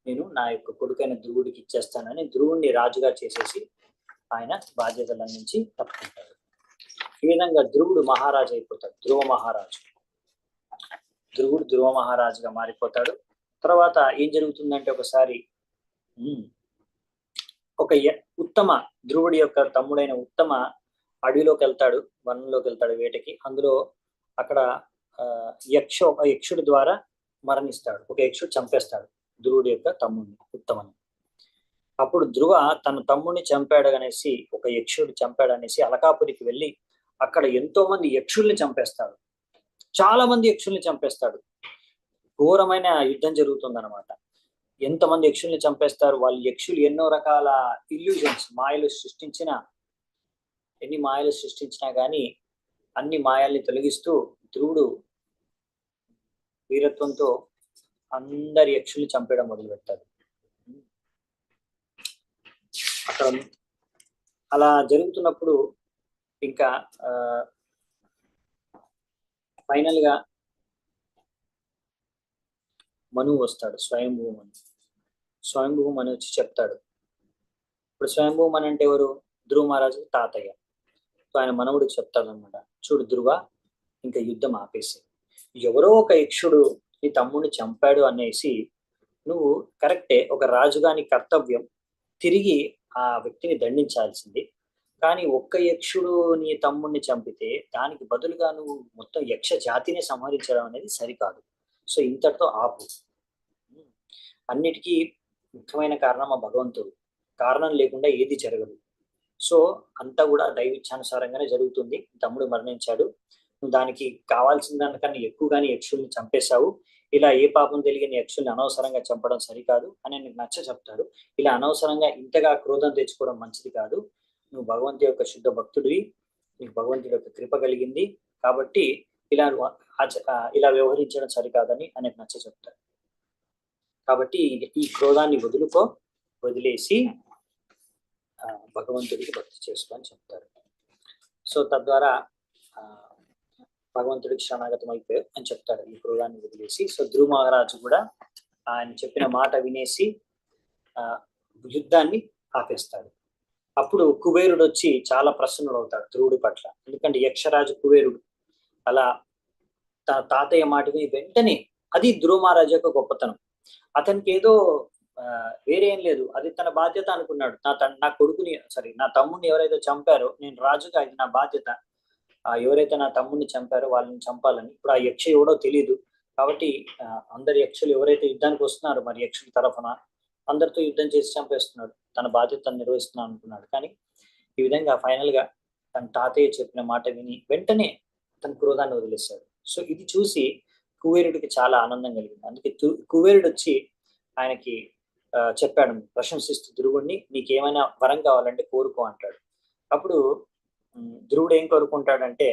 నేను నా యొక్క కొడుకైన ధ్రువుడికి ఇచ్చేస్తానని ధ్రువుడిని రాజుగా చేసేసి ఆయన బాధ్యతల నుంచి తప్పుకుంటాడు. ఈ విధంగా ధ్రువుడు మహారాజు అయిపోతాడు, ధ్రువుడు ధ్రువ మహారాజుగా మారిపోతాడు. తర్వాత ఏం జరుగుతుందంటే ఒకసారి ఒక ఉత్తమ ధ్రువుడి యొక్క తమ్ముడైన ఉత్తమ అడవిలోకి వెళ్తాడు, వనంలోకి వెళ్తాడు వేటకి. అందులో అక్కడ ఒక యక్షుడి ద్వారా మరణిస్తాడు, ఒక యక్షుడు చంపేస్తాడు ధ్రువుడి యొక్క తమ్ముడిని, ఉత్తమని. అప్పుడు ధ్రువ తన తమ్ముడిని చంపాడు అనేసి, ఒక యక్షుడు చంపాడు అనేసి అలకాపురికి వెళ్ళి అక్కడ ఎంతో మంది యక్షుల్ని చంపేస్తాడు, చాలా మంది యక్షుల్ని చంపేస్తాడు. ఘోరమైన యుద్ధం జరుగుతుంది అనమాట. ఎంతమంది యక్షుల్ని చంపేస్తారు. వాళ్ళు యక్షులు ఎన్నో రకాల ఇల్యూజన్స్, ఎన్ని మాయలు సృష్టించినా కానీ అన్ని మాయల్ని తొలగిస్తూ ధ్రువుడు వీరత్వంతో అందరి యక్షుల్ని చంపేయడం మొదలు పెడతాడు. అక్కడ అలా జరుగుతున్నప్పుడు ఇంకా ఫైనల్ గా మనువు వస్తాడు, స్వయంభూ మను వచ్చి చెప్తాడు. ఇప్పుడు స్వయంభూ మను అంటే ఎవరు? ధ్రువ మహారాజు తాతయ్య. సో ఆయన మనవుడికి చెప్తాడు అనమాట, చూడు ధ్రువ, ఇంకా యుద్ధం ఆపేసి, ఎవరో ఒక యక్షుడు నీ తమ్ముడిని చంపాడు అనేసి నువ్వు కరెక్టే, ఒక రాజుగా నీ కర్తవ్యం తిరిగి ఆ వ్యక్తిని దండించాల్సింది. కానీ ఒక్క యక్షుడు నీ తమ్ముడిని చంపితే దానికి బదులుగా నువ్వు మొత్తం యక్ష జాతిని సంహరించడం అనేది సరికాదు. సో ఇంతటితో ఆపు. అన్నిటికీ ముఖ్యమైన కారణం ఆ భగవంతుడు, కారణం లేకుండా ఏది జరగదు. సో అంతా కూడా దైవిచ్ఛానుసారంగానే జరుగుతుంది. తమ్ముడు మరణించాడు, నువ్వు దానికి కావాల్సిన దానికన్నా ఎక్కువగానే యక్షుల్ని చంపేశావు. ఇలా ఏ పాపం తెలియని యక్షుల్ని అనవసరంగా చంపడం సరికాదు అని నీకు నచ్చ చెప్తాడు. ఇలా అనవసరంగా ఇంతగా క్రోధం తెచ్చుకోవడం మంచిది కాదు. నువ్వు భగవంతుడి యొక్క శుద్ధ భక్తుడివి, నీకు భగవంతుడి యొక్క కృప కలిగింది, కాబట్టి ఇలా వ్యవహరించడం సరికాదని ఆయనకు నచ్చ చెప్తాడు. కాబట్టి ఈ క్రోధాన్ని వదిలేసి భగవంతుడికి భక్తి చేసుకో అని చెప్తారు. సో తద్వారా భగవంతుడికి శరణాగతం అయిపోయారు అని చెప్తారు ఈ క్రోధాన్ని వదిలేసి. సో ధ్రువ మహారాజు కూడా ఆయన చెప్పిన మాట వినేసి యుద్ధాన్ని ఆపేస్తాడు. అప్పుడు కుబేరుడు వచ్చి చాలా ప్రసన్నుడు అవుతాడు ధ్రువుడి పట్ల, ఎందుకంటే యక్షరాజు కుబేరుడు అలా తన తాతయ్య మాట విని వెంటనే, అది ధ్రువ మహారాజు యొక్క గొప్పతనం. అతనికి ఏదో వేరే ఏం లేదు, అది తన బాధ్యత అనుకున్నాడు. నా తమ్ముడిని ఎవరైతే చంపారో నేను రాజుగా, ఇది నా బాధ్యత. ఎవరైతే నా తమ్ముడిని చంపారో వాళ్ళని చంపాలని. ఇప్పుడు ఆ యక్ష ఎవడో తెలియదు కాబట్టి అందరి యక్షులు ఎవరైతే యుద్ధానికి వస్తున్నారో మరి యక్షుల తరఫున అందరితో యుద్ధం చేసి చంపేస్తున్నాడు, తన బాధ్యతను నిర్వహిస్తున్నాను అనుకున్నాడు. కానీ ఈ విధంగా ఫైనల్ గా తన తాతయ్య చెప్పిన మాట విని వెంటనే తన క్రోధాన్ని వదిలేశాడు. సో ఇది చూసి కుబేరుడికి చాలా ఆనందం కలిగింది. అందుకే కుబేరుడు వచ్చి ఆయనకి చెప్పాడు, ప్రశంసిస్తూ ధ్రువుడిని, నీకేమైనా వరం కావాలంటే కోరుకో అంటాడు. అప్పుడు ధ్రువుడు ఏం కోరుకుంటాడంటే,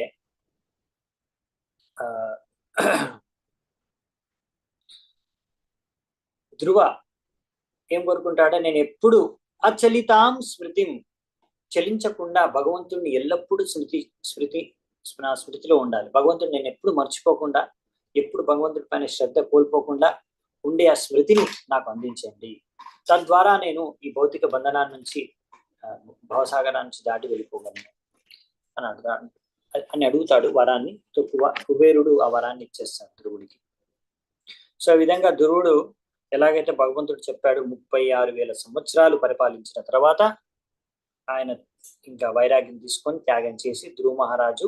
ధ్రువ ఏం కోరుకుంటాడంటే, నేను ఎప్పుడు అచలితాం స్మృతిం, చలించకుండా భగవంతుడిని ఎల్లప్పుడూ స్మృతిలో ఉండాలి. భగవంతుడిని నేను ఎప్పుడు మర్చిపోకుండా, ఎప్పుడు భగవంతుడి పైన శ్రద్ధ కోల్పోకుండా ఉండే ఆ స్మృతిని నాకు అందించండి. తద్వారా నేను ఈ భౌతిక బంధనాన్ని నుంచి, భవసాగరాన్ని నుంచి దాటి వెళ్ళిపోగలను అని అడుగుతాడు వరాన్ని. కుబేరుడు ఆ వరాన్ని ఇచ్చేస్తాడు ధ్రువుడికి. సో ఈ విధంగా ధ్రువుడు ఎలాగైతే భగవంతుడు చెప్పాడు 36,000 సంవత్సరాలు పరిపాలించిన తర్వాత ఆయన ఇంకా వైరాగ్యం తీసుకొని త్యాగం చేసి ధ్రువ మహారాజు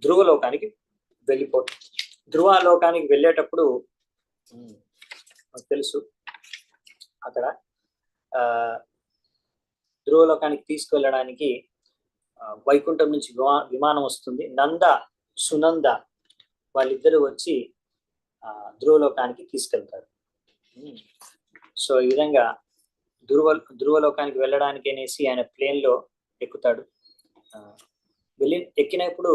ధ్రువలోకానికి ధ్రువలోకానికి వెళ్ళేటప్పుడు తెలుసు అక్కడ ధ్రువలోకానికి తీసుకువెళ్ళడానికి వైకుంఠం నుంచి విమానం వస్తుంది. నంద సునంద వాళ్ళిద్దరూ వచ్చి ధ్రువలోకానికి తీసుకెళ్తారు. సో ఈ విధంగా ధ్రువలోకానికి వెళ్ళడానికి అనేసి ఆయన ప్లేన్ లో ఎక్కుతాడు. ఎక్కినప్పుడు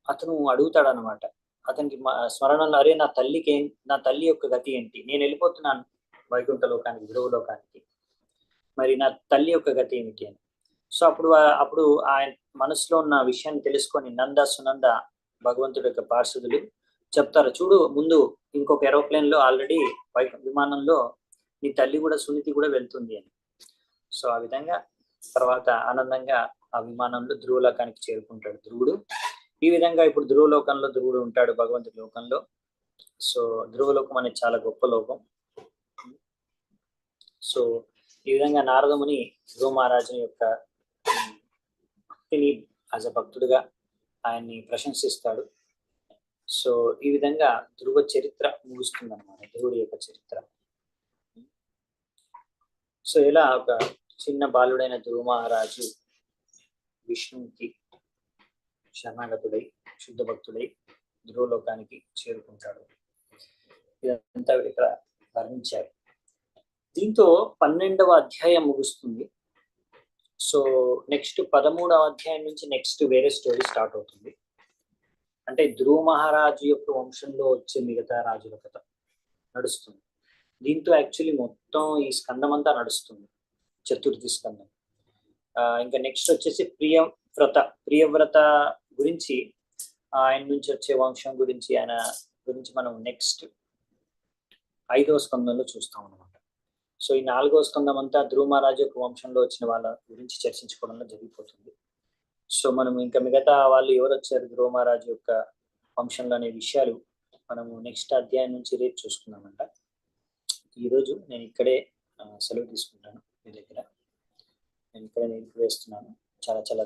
అతను అడుగుతాడు అనమాట, అతనికి స్మరణలో, అరే నా తల్లి యొక్క గతి ఏంటి, నేను వెళ్ళిపోతున్నాను, వైకుంఠ లోకానికి, ధ్రువ లోకానికి. మరి నా తల్లి యొక్క గతి ఏమిటి అని. సో అప్పుడు ఆయన మనసులో ఉన్న విషయాన్ని తెలుసుకొని నంద సునంద భగవంతుడి యొక్క పార్షదులు చెప్తారు, చూడు ముందు ఇంకొక ఏరోప్లేన్ లో ఆల్రెడీ విమానంలో నీ తల్లి కూడా, సునీతి కూడా వెళ్తుంది అని. సో ఆ విధంగా తర్వాత ఆనందంగా ఆ విమానంలో ధ్రువలోకానికి చేరుకుంటాడు ధ్రువుడు. ఈ విధంగా ఇప్పుడు ధ్రువలోకంలో ధ్రువుడు ఉంటాడు భగవంతుడి లోకంలో. సో ధ్రువలోకం అనేది చాలా గొప్ప లోకం. సో ఈ విధంగా నారదముని ధ్రువ మహారాజుని యొక్క భక్తిని యాజ్ అ భక్తుడిగా ఆయన్ని ప్రశంసిస్తాడు. సో ఈ విధంగా ధ్రువ చరిత్ర ముగుస్తుంది అన్నమాట, ధ్రువుడి యొక్క చరిత్ర. సో ఇలా ఒక చిన్న బాలుడైన ధ్రువ మహారాజు విష్ణువుకి శరణాగతుడై శుద్ధ భక్తుడై ధ్రువలోకానికి చేరుకుంటాడు. ఇదంతా ఇక్కడ వర్ణించారు. దీంతో 12వ అధ్యాయం ముగుస్తుంది. సో నెక్స్ట్ 13వ అధ్యాయం నుంచి నెక్స్ట్ వేరే స్టోరీ స్టార్ట్ అవుతుంది. అంటే ధ్రువ మహారాజు యొక్క వంశంలో వచ్చే మిగతా రాజుల కథ నడుస్తుంది. దీంతో యాక్చువల్లీ మొత్తం ఈ స్కందం అంతా నడుస్తుంది, చతుర్థి స్కందం. ఇంకా నెక్స్ట్ వచ్చేసి ప్రియవ్రత గురించి, ఆయన నుంచి వచ్చే వంశం గురించి, ఆయన గురించి మనం నెక్స్ట్ 5వ స్కందంలో చూస్తాం అన్నమాట. సో ఈ 4వ స్కందం అంతా ధ్రువ మహారాజు యొక్క వంశంలో వచ్చిన వాళ్ళ గురించి చర్చించుకోవడంలో జరిగిపోతుంది. సో మనం ఇంకా మిగతా వాళ్ళు ఎవరు వచ్చారు ధ్రువ మహారాజు యొక్క వంశంలో అనే విషయాలు మనము నెక్స్ట్ అధ్యాయం నుంచి రేపు చూసుకున్నామంట. ఈరోజు నేను ఇక్కడే సెలవు తీసుకుంటాను మీ దగ్గర. నేను ఇక్కడే నిలిపివేస్తున్నాను. చాలా చాలా